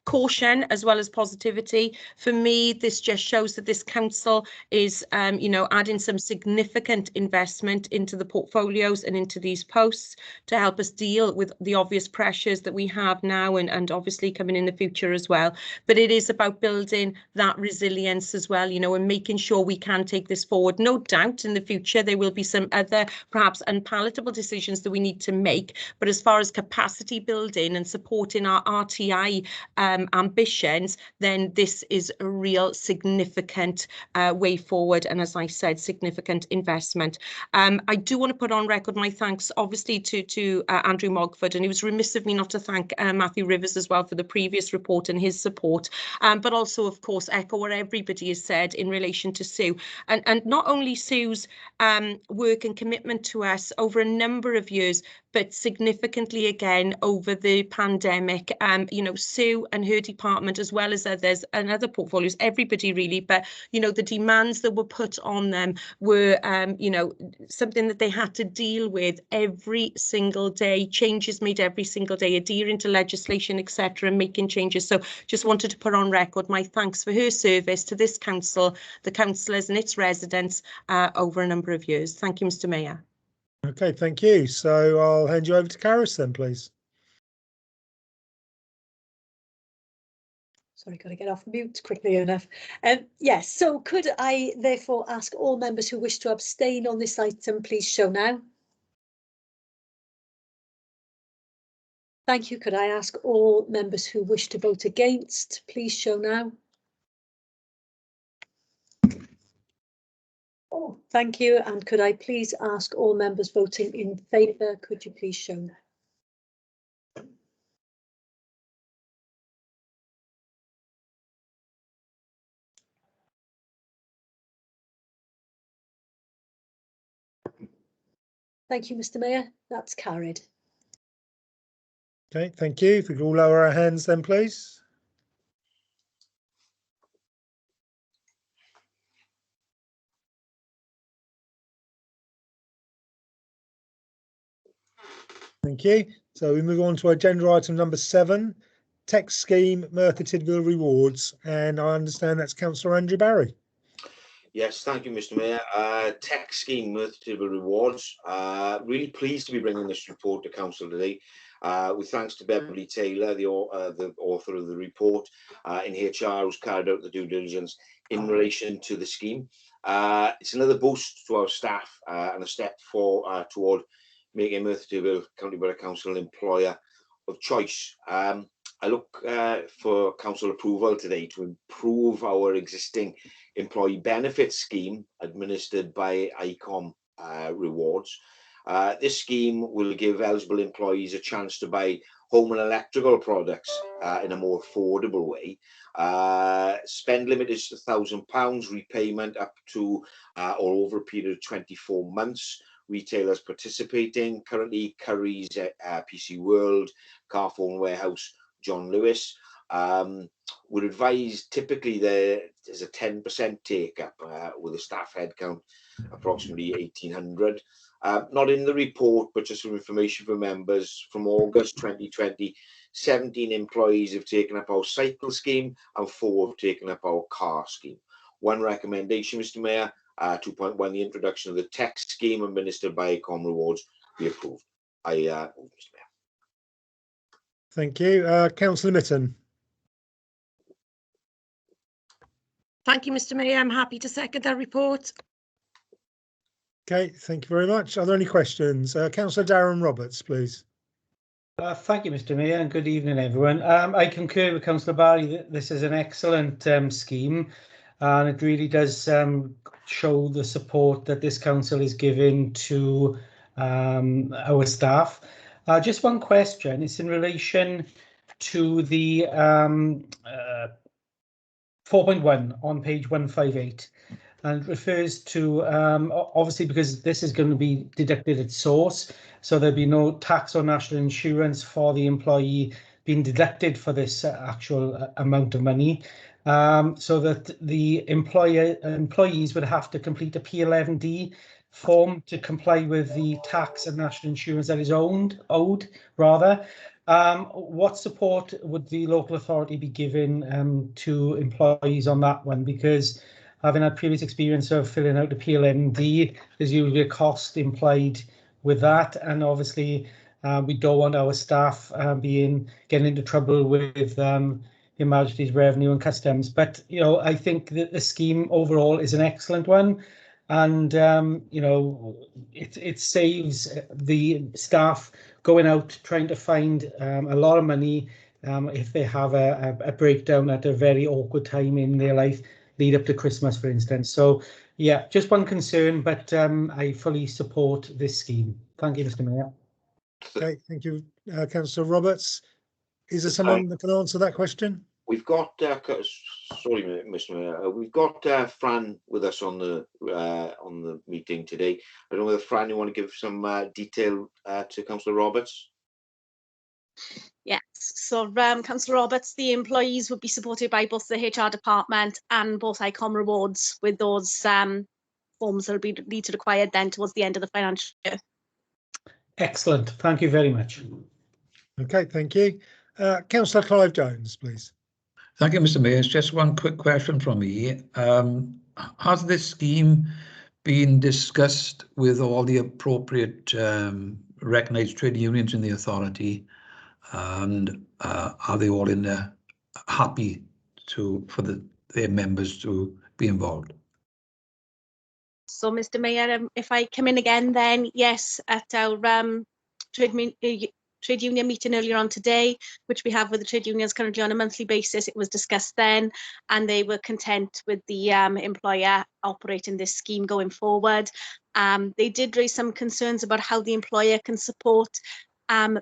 caution as well as positivity. For me, this just shows that this council is, adding some significant investment into the portfolios and into these posts to help us deal with the obvious pressures that we have now and obviously coming in the future as well. But it is about building that resilience as well, and making sure we can take this forward. No doubt in the future there will be some other perhaps unpalatable decisions that we need to make. But as far as capacity building and supporting our RTI ambitions, then this is a real significant way forward. And as I said, significant investment. I do want to put on record my thanks, obviously, to Andrew Mogford, and it was remiss of me not to thank Matthew Rivers as well for the previous report and his support, but also, of course, echo what everybody has said in relation to Sue. And not only Sue's work and commitment to us over a number of years, but significantly again over the pandemic. Sue and her department, as well as others and other portfolios, everybody really, but the demands that were put on them were something that they had to deal with every single day, changes made every single day, adhering to legislation, etc., making changes. So just wanted to put on record my thanks for her service to this council, the councillors and its residents over a number of years. Thank you, Mr. Mayor. Okay, thank you. So I'll hand you over to Caris then, please. Sorry, got to get off mute quickly enough. Yes, so could I therefore ask all members who wish to abstain on this item, please show now. Thank you. Could I ask all members who wish to vote against, please show now. Oh, thank you. And could I please ask all members voting in favour, could you please show now? Thank you, Mr. Mayor. That's carried. Okay, thank you. If we could all lower our hands then, please. Thank you. So we move on to agenda item number 7, Tech Scheme Merthyr Tydfil Rewards. And I understand that's Councillor Andrew Barry. Yes, thank you, Mr. Mayor. Tech Scheme Merthyr Tydfil Rewards. Really pleased to be bringing this report to Council today. With thanks to Beverly Taylor, the author of the report, in HR, who's carried out the due diligence in relation to the scheme. It's another boost to our staff and a step toward making Merthyr Tydfil County Borough Council an employer of choice. I look for council approval today to improve our existing employee benefit scheme administered by ICOM Rewards. This scheme will give eligible employees a chance to buy home and electrical products in a more affordable way. Spend limit is £1,000, repayment up to or over a period of 24 months. Retailers participating currently: Currys, PC World, Carphone Warehouse, John Lewis. Would advise typically there's a 10% take up with a staff headcount approximately 1,800. Not in the report, but just some information for members. From August 2020, 17 employees have taken up our cycle scheme and 4 have taken up our car scheme. One recommendation, Mr. Mayor, 2.1, the introduction of the tech scheme administered by ICOM Rewards be approved. Mr. Mayor. Thank you. Councillor Mitten. Thank you, Mr. Mayor. I'm happy to second that report. Okay, thank you very much. Are there any questions? Councillor Darren Roberts, please. Thank you, Mr. Mayor, and good evening, everyone. I concur with Councillor Barry that this is an excellent scheme, and it really does show the support that this council is giving to our staff. Just one question. It's in relation to the 4.1 on page 158. And it refers to, obviously, because this is going to be deducted at source, so there'll be no tax or national insurance for the employee being deducted for this actual amount of money. so that the employees would have to complete a P11D form to comply with the tax and national insurance that is owed rather. What support would the local authority be giving to employees on that one? Because having had previous experience of filling out the P11D, there's usually a cost implied with that, and obviously we don't want our staff getting into trouble with Her Majesty's Revenue and Customs. But you know, I think that the scheme overall is an excellent one, and you know, it saves the staff going out trying to find a lot of money if they have a breakdown at a very awkward time in their life, lead up to Christmas, for instance. So yeah, just one concern, but I fully support this scheme. Thank you, Mr. Mayor. Okay, thank you, Councillor Roberts. Is there someone that can answer that question? We've got, sorry, Mr. Mayor, we've got Fran with us on the meeting today. I don't know whether Fran, you want to give some detail to Councillor Roberts? Yes, so Councillor Roberts, the employees would be supported by both the HR department and both ICOM rewards with those forms that will be needed required then towards the end of the financial year. Excellent, thank you very much. Okay, thank you. Councillor Clive Jones, please. Thank you, Mr. Mayor. It's just one quick question from me. Has this scheme been discussed with all the appropriate recognised trade unions in the authority, and are they all in there happy for their members to be involved? So, Mr. Mayor, if I come in again, then yes, at our trade union meeting earlier on today, which we have with the trade unions currently on a monthly basis, it was discussed then, and they were content with the employer operating this scheme going forward. They did raise some concerns about how the employer can support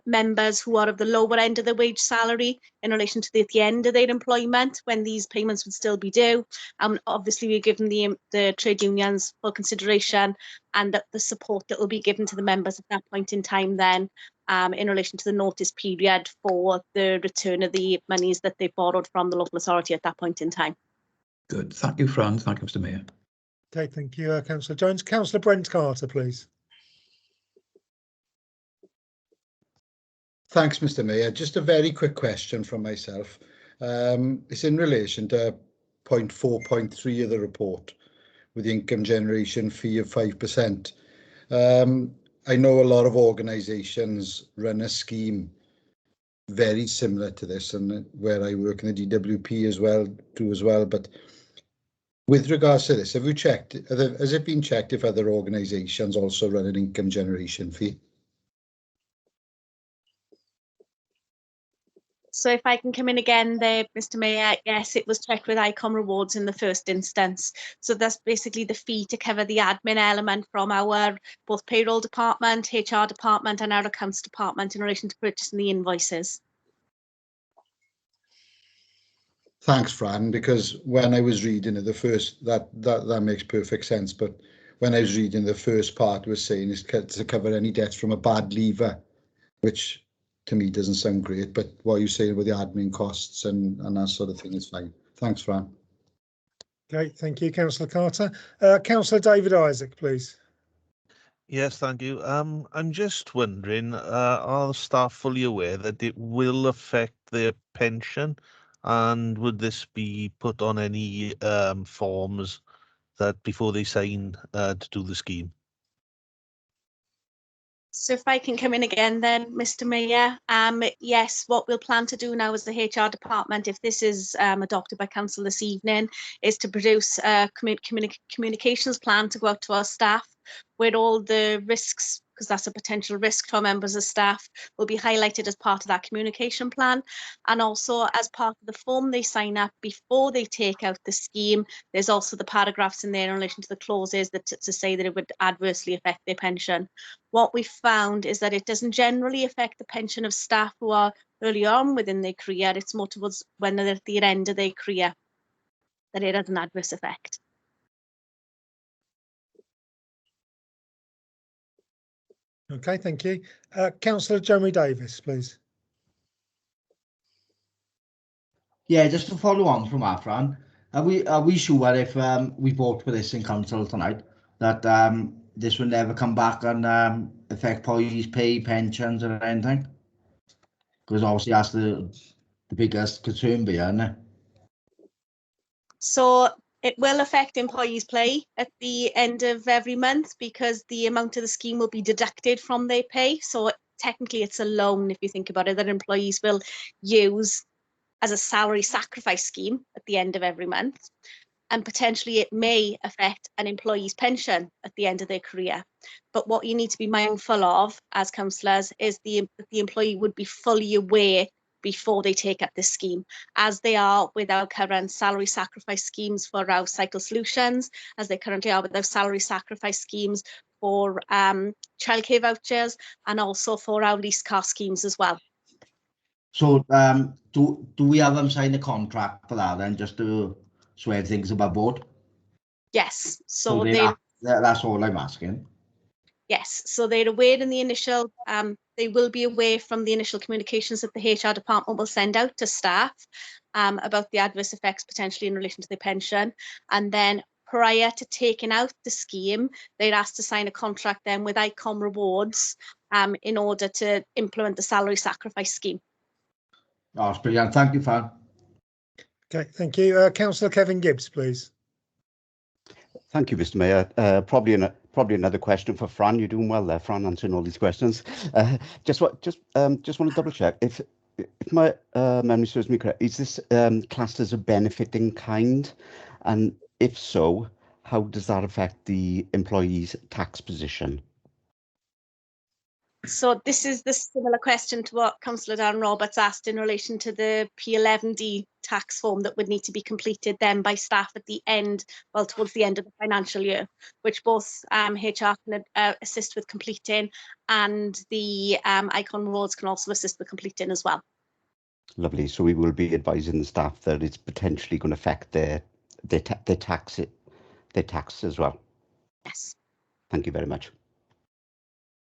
members who are of the lower end of the wage salary in relation to the end of their employment when these payments would still be due. Obviously, we're giving the trade unions full consideration and the support that will be given to the members at that point in time then in relation to the notice period for the return of the monies that they borrowed from the local authority at that point in time. Good. Thank you, Fran. Thank you, Mr. Mayor. Okay, thank you, Councillor Jones. Councillor Brent Carter, please. Thanks, Mr. Mayor. Just a very quick question from myself. It's in relation to point 4.3 of the report with the income generation fee of 5%. I know a lot of organisations run a scheme very similar to this, and where I work in the DWP as well, but with regards to this, have you checked, has it been checked if other organisations also run an income generation fee? So if I can come in again there, Mr. Mayor, yes, it was checked with ICOM rewards in the first instance. So that's basically the fee to cover the admin element from our both payroll department, HR department and our accounts department in relation to purchasing the invoices. Thanks, Fran, because when I was reading it, the first, that makes perfect sense, but when I was reading the first part, it was saying it's to cover any debts from a bad leaver, which to me doesn't sound great, but what you're saying with the admin costs and that sort of thing is fine. Thanks, Fran. Okay, thank you, Councillor Carter. Councillor David Isaac, please. Yes, thank you. I'm just wondering, are the staff fully aware that it will affect their pension, and would this be put on any forms that before they sign to do the scheme? So if I can come in again then, Mr. Mayor, yes, what we'll plan to do now as the HR department, if this is adopted by council this evening, is to produce a communications plan to go out to our staff where all the risks, because that's a potential risk to our members of staff, will be highlighted as part of that communication plan. And also as part of the form they sign up before they take out the scheme, there's also the paragraphs in there in relation to the clauses that to say that it would adversely affect their pension. What we found is that it doesn't generally affect the pension of staff who are early on within their career. It's more towards when they're at the end of their career that it has an adverse effect. Okay, thank you. Councillor Jeremy Davis, please. Yeah, just to follow on from that, Fran, are we sure if we vote for this in council tonight that this will never come back and affect employees' pay, pensions, or anything? Because obviously that's the biggest concern behind it. So it will affect employees' pay at the end of every month because the amount of the scheme will be deducted from their pay. So technically it's a loan, if you think about it, that employees will use as a salary sacrifice scheme at the end of every month. And potentially it may affect an employee's pension at the end of their career. But what you need to be mindful of as councillors is the employee would be fully aware before they take up this scheme, as they are with our current salary sacrifice schemes for our cycle solutions, as they currently are with our salary sacrifice schemes for childcare vouchers, and also for our lease car schemes as well. So do we have them sign a contract for that then, just to swear things above board? Yes, So that's all I'm asking. Yes, so they're aware in the initial, they will be aware from the initial communications that the HR department will send out to staff about the adverse effects potentially in relation to their pension. And then prior to taking out the scheme, they're asked to sign a contract then with ICOM Rewards in order to implement the salary sacrifice scheme. Oh, that's brilliant. Thank you, Fran. Okay, thank you. Councillor Kevin Gibbs, please. Thank you, Mr. Mayor. Probably another question for Fran. You're doing well there, Fran, answering all these questions. Just want to double check if my memory serves me correct. Is this classed as a benefit in kind, and if so, how does that affect the employee's tax position? So this is the similar question to what Councillor Darren Roberts asked in relation to the P11D tax form that would need to be completed then by staff at the end, well, towards the end of the financial year, which both HR can assist with completing, and the ICON Rewards can also assist with completing as well. Lovely. So we will be advising the staff that it's potentially going to affect their tax as well. Yes. Thank you very much.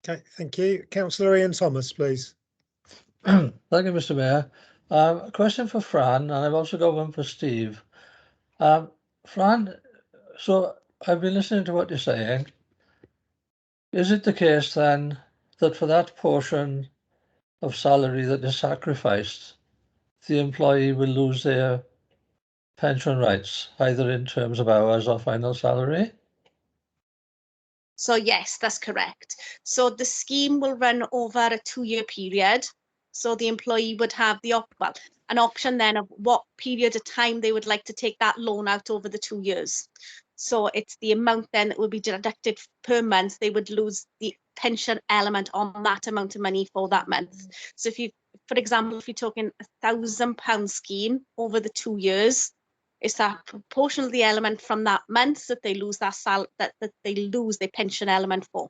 Okay, thank you. Councillor Ian Thomas, please. Thank you, Mr. Mayor. A question for Fran, and I've also got one for Steve. Fran, so I've been listening to what you're saying. Is it the case then that for that portion of salary that is sacrificed, the employee will lose their pension rights, either in terms of hours or final salary? So yes, that's correct. So the scheme will run over a 2-year period. So the employee would have an option then of what period of time they would like to take that loan out over the 2 years. So it's the amount then that will be deducted per month. They would lose the pension element on that amount of money for that month. So if you, for example, if you're talking £1,000 scheme over the 2 years, it's that proportion of the element from that month that they lose that they lose their pension element for.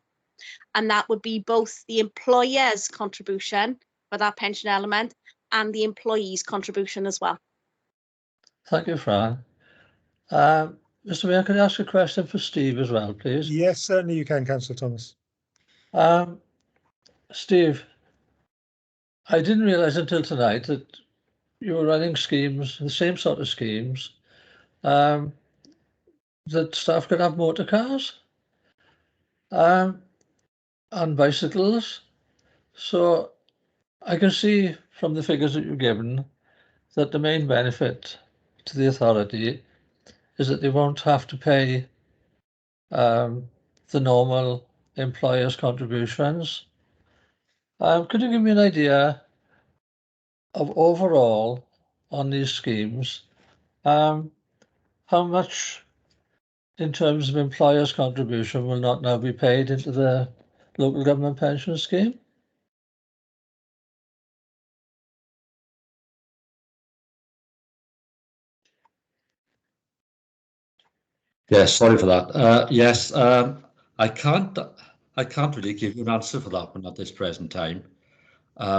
And that would be both the employer's contribution for that pension element and the employee's contribution as well. Thank you, Fran. Mr. Mayor, can I ask a question for Steve as well, please? Yes, certainly you can, Councillor Thomas. Steve, I didn't realise until tonight that you were running schemes, the same sort of schemes, that staff could have motor cars and bicycles. So I can see from the figures that you've given that the main benefit to the authority is that they won't have to pay the normal employer's contributions. Could you give me an idea of overall on these schemes, how much in terms of employer's contribution will not now be paid into the local government pension scheme? Yes, sorry for that. Yes, I can't really give you an answer for that one at this present time.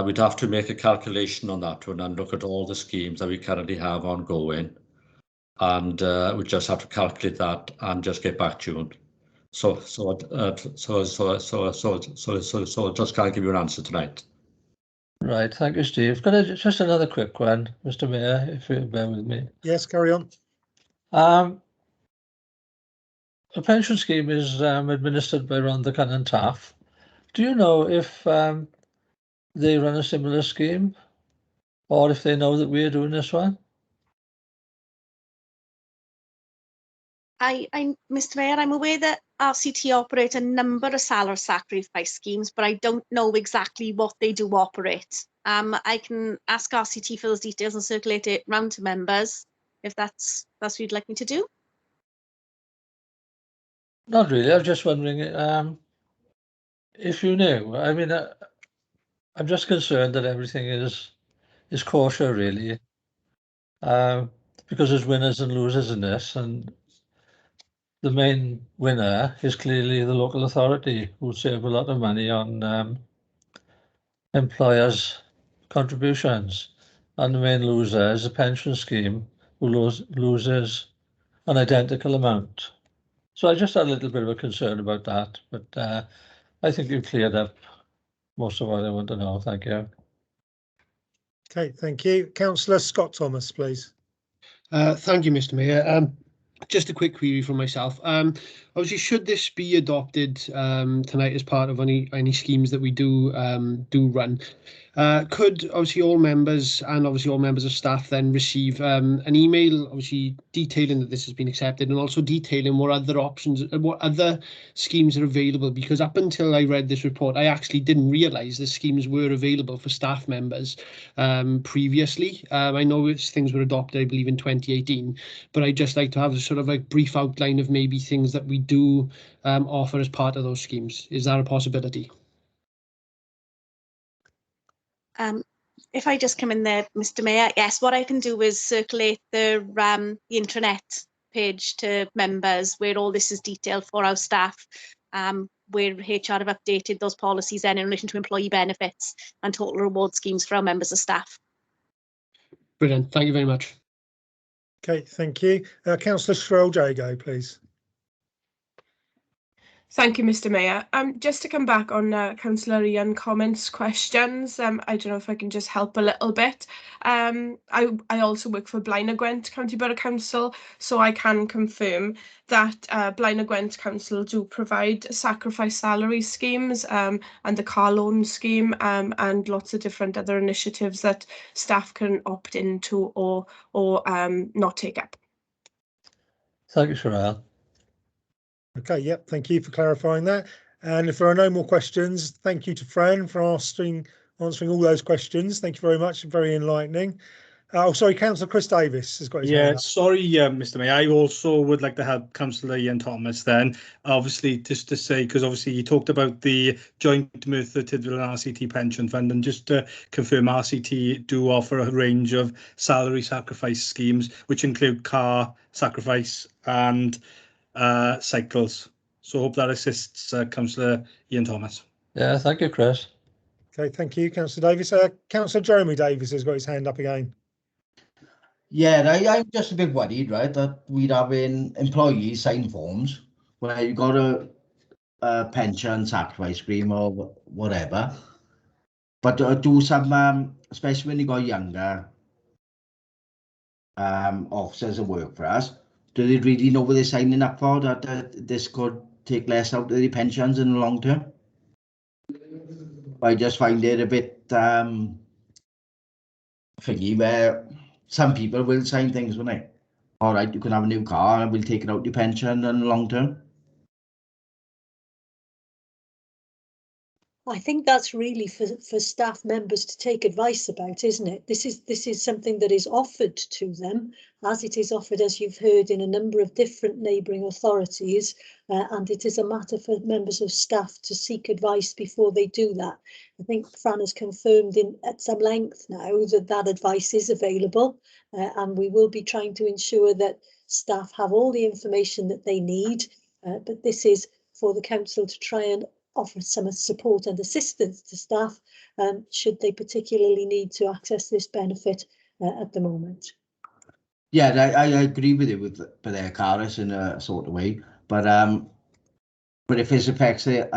We'd have to make a calculation on that one and look at all the schemes that we currently have ongoing, and we just have to calculate that and just get back to you. So I just can't give you an answer tonight. Right, thank you, Steve. Could I just another quick one, Mr. Mayor, if you bear with me. Yes, carry on. A pension scheme is administered by Rhondda Cynnon Taff. Do you know if they run a similar scheme, or if they know that we're doing this one? Mr. Mayor, I'm aware that RCT operate a number of salary sacrifice schemes, but I don't know exactly what they do operate. I can ask RCT for those details and circulate it round to members if that's what you'd like me to do. Not really. I'm just wondering if you knew. I mean, I'm just concerned that everything is kosher, really, because there's winners and losers in this, and the main winner is clearly the local authority, who save a lot of money on employers' contributions, and the main loser is the pension scheme, who loses an identical amount. So I just had a little bit of a concern about that, but I think you've cleared up most of what I want to know. Thank you. Okay, thank you. Councillor Scott Thomas, please. Thank you, Mr. Mayor. Just a quick query from myself. Obviously, should this be adopted tonight as part of any schemes that we do run, could obviously all members and obviously all members of staff then receive an email, obviously detailing that this has been accepted, and also detailing what other options, what other schemes are available? Because up until I read this report, I actually didn't realise the schemes were available for staff members previously. I know things were adopted, I believe, in 2018, but I'd just like to have a sort of a brief outline of maybe things that we do offer as part of those schemes. Is that a possibility? If I just come in there, Mr. Mayor, yes, what I can do is circulate the intranet page to members where all this is detailed for our staff, where HR have updated those policies then in relation to employee benefits and total reward schemes for our members of staff. Brilliant, thank you very much. Okay, thank you. Councillor Shrell-Jago, please. Thank you, Mr. Mayor. Just to come back on Councillor Ian Comment's questions, I don't know if I can just help a little bit. I also work for Blaenau Gwent County Borough Council, so I can confirm that Blaenau Gwent Council do provide sacrifice salary schemes and the car loan scheme and lots of different other initiatives that staff can opt into or not take up. Thank you, Sherelle. Okay, yep, thank you for clarifying that. And if there are no more questions, thank you to Fran for answering all those questions. Thank you very much, very enlightening. Oh, sorry, Councillor Chris Davis has got his hand up. Sorry, Mr. Mayor. I also would like to help Councillor Ian Thomas then. Obviously, just to say, because obviously you talked about the joint Merthyr Tydfil and RCT pension fund, and just to confirm, RCT do offer a range of salary sacrifice schemes, which include car sacrifice and cycles. So I hope that assists Councillor Ian Thomas. Yeah, thank you, Chris. Okay, thank you, Councillor Davis. Councillor Jeremy Davis has got his hand up again. Yeah, I'm just a bit worried, right, that we'd having employees sign forms where you got a pension sacrifice scheme or whatever, but do some, especially when you got younger officers that work for us, do they really know what they're signing up for, that this could take less out of their pensions in the long term? I just find it a bit thingy where some people will sign things, won't they? All right, you can have a new car and we'll take it out your pension in the long term. I think that's really for staff members to take advice about, isn't it? This is something that is offered to them, as it is offered, as you've heard, in a number of different neighbouring authorities, and it is a matter for members of staff to seek advice before they do that. I think Fran has confirmed at some length now that advice is available, and we will be trying to ensure that staff have all the information that they need, but this is for the council to try and offer some support and assistance to staff should they particularly need to access this benefit at the moment. Yeah, I agree with you with their cars in a sort of way, but if this affects it,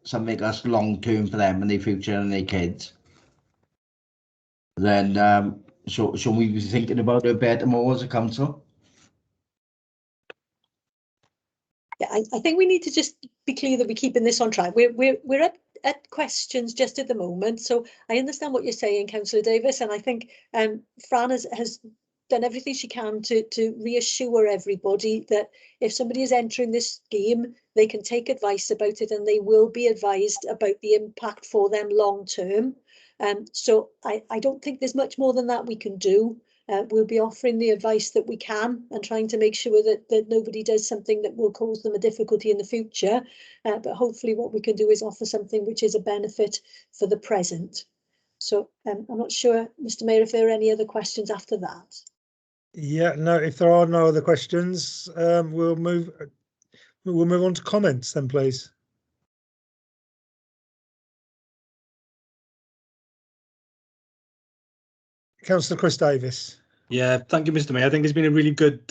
something that's long term for them and their future and their kids, then should we be thinking about it a bit more as a council? Yeah, I think we need to just be clear that we're keeping this on track. We're at questions just at the moment, so I understand what you're saying, Councillor Davis, and I think Fran has done everything she can to reassure everybody that if somebody is entering this scheme, they can take advice about it and they will be advised about the impact for them long term. So I don't think there's much more than that we can do. We'll be offering the advice that we can and trying to make sure that nobody does something that will cause them a difficulty in the future. But hopefully what we can do is offer something which is a benefit for the present. So I'm not sure, Mr. Mayor, if there are any other questions after that. Yeah, no, if there are no other questions, we'll move on to comments then, please. Councillor Chris Davis. Yeah, thank you, Mr. Mayor. I think it's been a really good,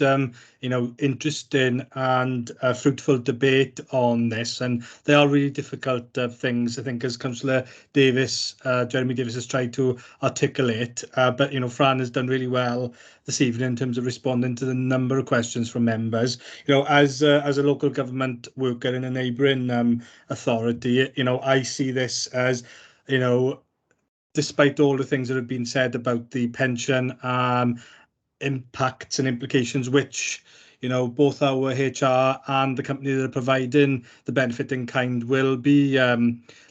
interesting and fruitful debate on this, and they are really difficult things, I think, as Councillor Davis, Jeremy Davis, has tried to articulate. But Fran has done really well this evening in terms of responding to the number of questions from members. As a local government worker in a neighbouring authority, I see this as, despite all the things that have been said about the pension impacts and implications, which both our HR and the company that are providing the benefit in kind will be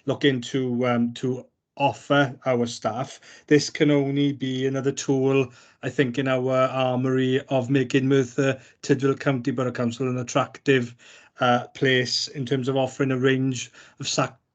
looking to offer our staff, this can only be another tool, I think, in our armoury of making Merthyr Tydfil County Borough Council an attractive place in terms of offering a range of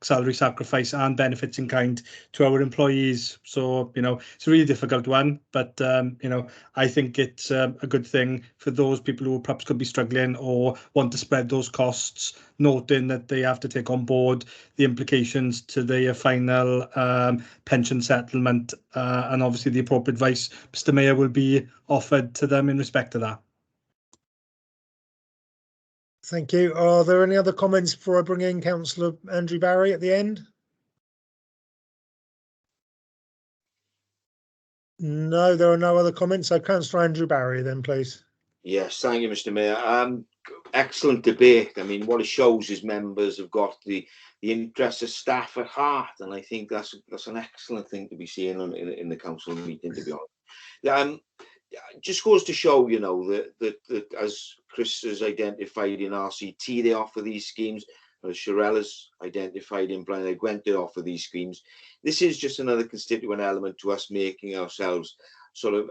salary sacrifice and benefits in kind to our employees. So it's a really difficult one, but I think it's a good thing for those people who perhaps could be struggling or want to spread those costs, noting that they have to take on board the implications to their final pension settlement, and obviously the appropriate advice, Mr. Mayor, will be offered to them in respect to that. Thank you. Are there any other comments before I bring in Councillor Andrew Barry at the end? No, there are no other comments. So Councillor Andrew Barry then, please. Yes, thank you, Mr. Mayor. Excellent debate. I mean, what it shows is members have got the interests of staff at heart, and I think that's an excellent thing to be seeing in the council meeting, to be honest. Just goes to show, that as Chris has identified in RCT, they offer these schemes, as Sherelle has identified in Blaenau Gwent, they offer these schemes. This is just another constituent element to us making ourselves sort of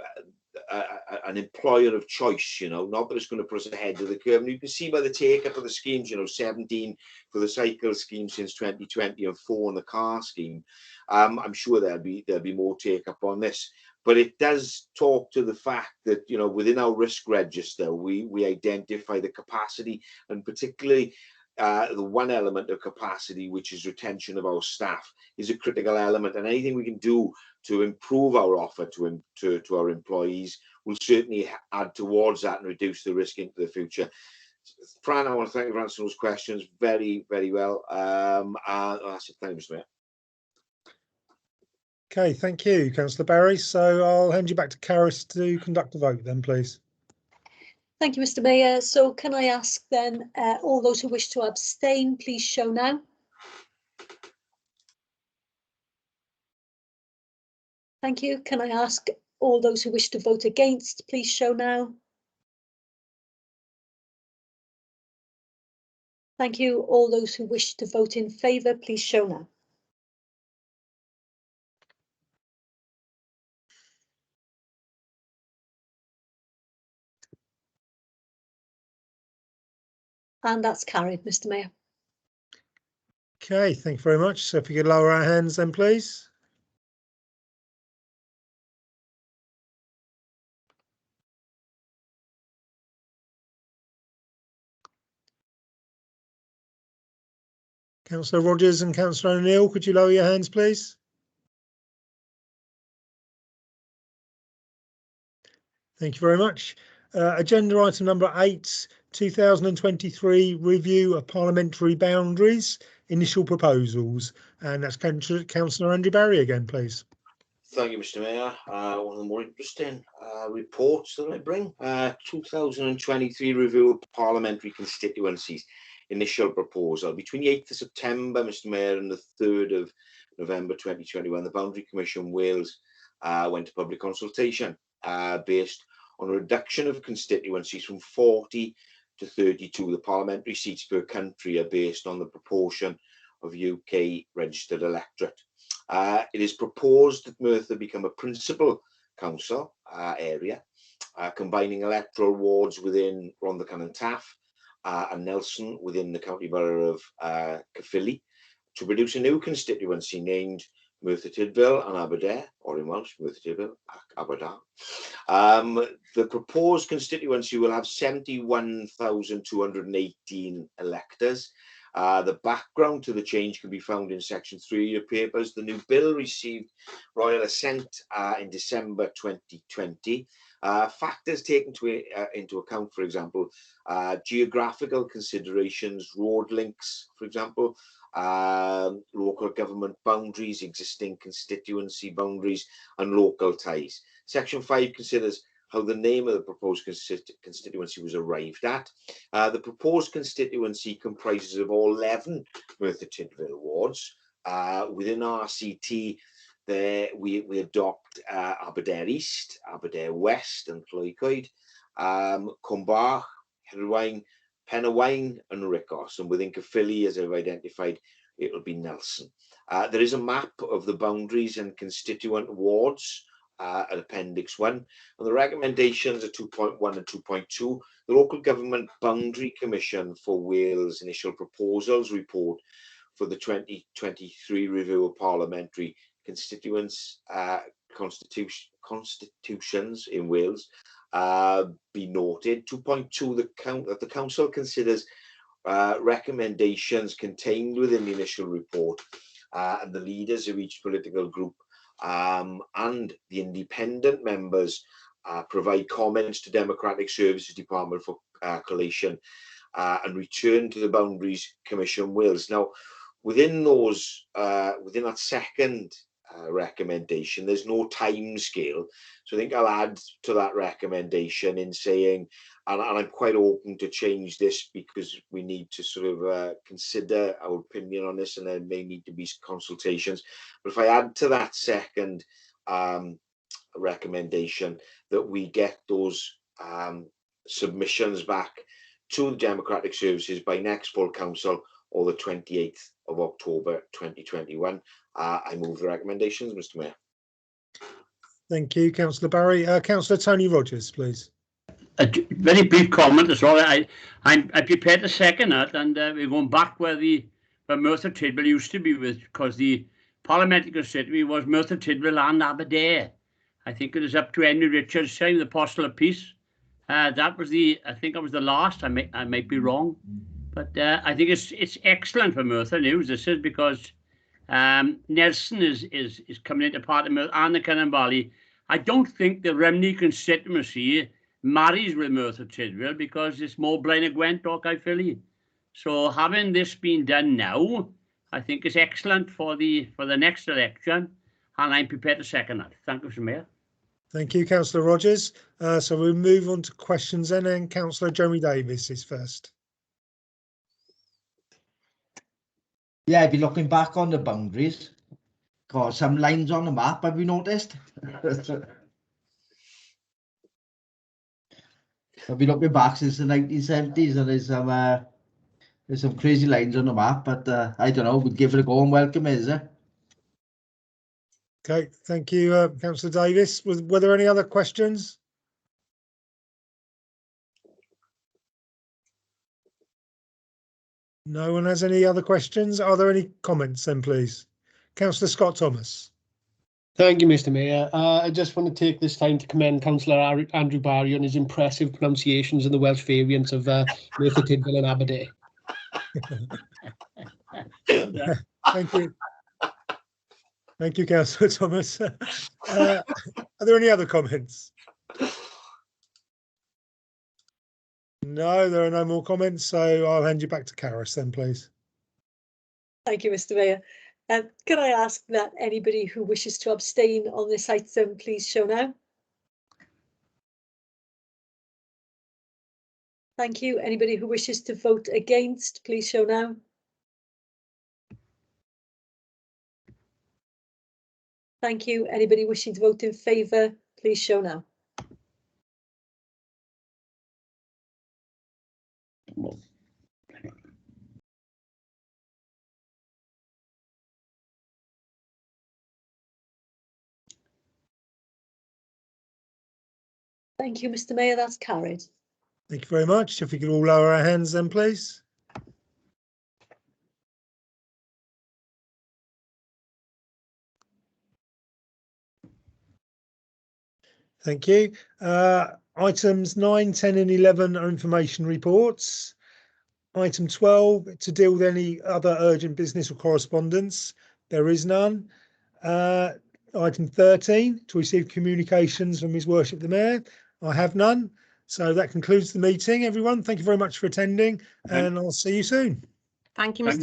an employer of choice, not that it's going to put us ahead of the curve. And you can see by the take-up of the schemes, 17 for the cycle scheme since 2020 and 4 on the car scheme. I'm sure there'll be more take-up on this. But it does talk to the fact that, within our risk register, we identify the capacity, and particularly the one element of capacity, which is retention of our staff, is a critical element. And anything we can do to improve our offer to our employees will certainly add towards that and reduce the risk into the future. Fran, I want to thank you for answering those questions very, very well. That's it. Thank you, Mr. Mayor. Okay, thank you, Councillor Barry. So I'll hand you back to Caris to conduct the vote then, please. Thank you, Mr. Mayor. So can I ask then all those who wish to abstain, please show now. Thank you. Can I ask all those who wish to vote against, please show now. Thank you. All those who wish to vote in favour, please show now. And that's carried, Mr. Mayor. Okay, thank you very much. So if you could lower our hands then, please. Councillor Rogers and Councillor O'Neill, could you lower your hands, please? Thank you very much. Agenda item number 8, 2023 review of parliamentary boundaries, initial proposals. And that's Councillor Andrew Barry again, please. Thank you, Mr. Mayor. One of the more interesting reports that I bring. 2023 review of parliamentary constituencies. Initial proposal. Between the 8th of September, Mr. Mayor, and the 3rd of November 2021, the Boundary Commission Wales went to public consultation based on a reduction of constituencies from 40 to 32. The parliamentary seats per country are based on the proportion of UK registered electorate. It is proposed that Merthyr become a principal council area, combining electoral wards within Rhondda and Taff and Nelson within the county borough of Caerphilly, to produce a new constituency named Merthyr Tydfil and Aberdare, or in Welsh, Merthyr Tydfil Aberdare. The proposed constituency will have 71,218 electors. The background to the change can be found in section 3 of your papers. The new bill received royal assent in December 2020. Factors taken into account, for example, geographical considerations, road links, for example, local government boundaries, existing constituency boundaries, and local ties. Section 5 considers how the name of the proposed constituency was arrived at. The proposed constituency comprises of all 11 Merthyr Tydfil wards. Within RCT, we adopt Aberdare East, Aberdare West and Cloycoed, Cumbach, Herwain, Penawain and Ricos. And within Caerphilly, as I've identified, it will be Nelson. There is a map of the boundaries and constituent wards at Appendix 1, and the recommendations are 2.1 and 2.2. The Local Government Boundary Commission for Wales initial proposals report for the 2023 review of parliamentary constituents constitutions in Wales be noted. 2.2, the council considers recommendations contained within the initial report, and the leaders of each political group and the independent members provide comments to Democratic Services Department for collation and return to the Boundaries Commission Wales. Now, within those, within that second recommendation, there's no time scale. So I think I'll add to that recommendation in saying, and I'm quite open to change this because we need to sort of consider our opinion on this, and there may need to be consultations. But if I add to that second recommendation that we get those submissions back to the Democratic Services by next full council or the 28th of October 2021, I move the recommendations, Mr. Mayor. Thank you, Councillor Barry. Councillor Tony Rogers, please. A very brief comment as well. I'm prepared to second that, and we're going back where Merthyr Tydfil used to be, because the parliamentary constituency was Merthyr Tydfil and Aberdare. I think it is up to Henry Richards' time, the Apostle of Peace. That was I think that was the last. I might be wrong, but I think it's excellent for Merthyr News. This is because Nelson is coming into part of Merthyr and the Cynon Valley. I don't think the Rhymney constituency marries with Merthyr Tydfil because it's more Blaenau Gwent or Caerphilly. So having this been done now, I think is excellent for the next election, and I'm prepared to second that. Thank you, Mr. Mayor. Thank you, Councillor Rogers. So we'll move on to questions then, and Councillor Jeremy Davis is first. Yeah, I've been looking back on the boundaries. Got some lines on the map, have you noticed? I've been looking back since the 1970s, and there's some crazy lines on the map, but I don't know, we'll give it a go and welcome it, is it? Okay, thank you, Councillor Davis. Were there any other questions? No one has any other questions. Are there any comments then, please? Councillor Scott Thomas. Thank you, Mr. Mayor. I just want to take this time to commend Councillor Andrew Barry on his impressive pronunciations in the Welsh variants of Merthyr Tydfil and Aberdare. Thank you. Thank you, Councillor Thomas. Are there any other comments? No, there are no more comments, so I'll hand you back to Karis then, please. Thank you, Mr. Mayor. Can I ask that anybody who wishes to abstain on this item, please show now. Thank you. Anybody who wishes to vote against, please show now. Thank you. Anybody wishing to vote in favour, please show now. Thank you, Mr. Mayor. That's carried. Thank you very much. If we could all lower our hands then, please. Thank you. Items 9, 10 and 11 are information reports. Item 12, to deal with any other urgent business or correspondence. There is none. Item 13, to receive communications from His Worship the Mayor. I have none. So that concludes the meeting, everyone. Thank you very much for attending, and I'll see you soon. Thank you, Mr.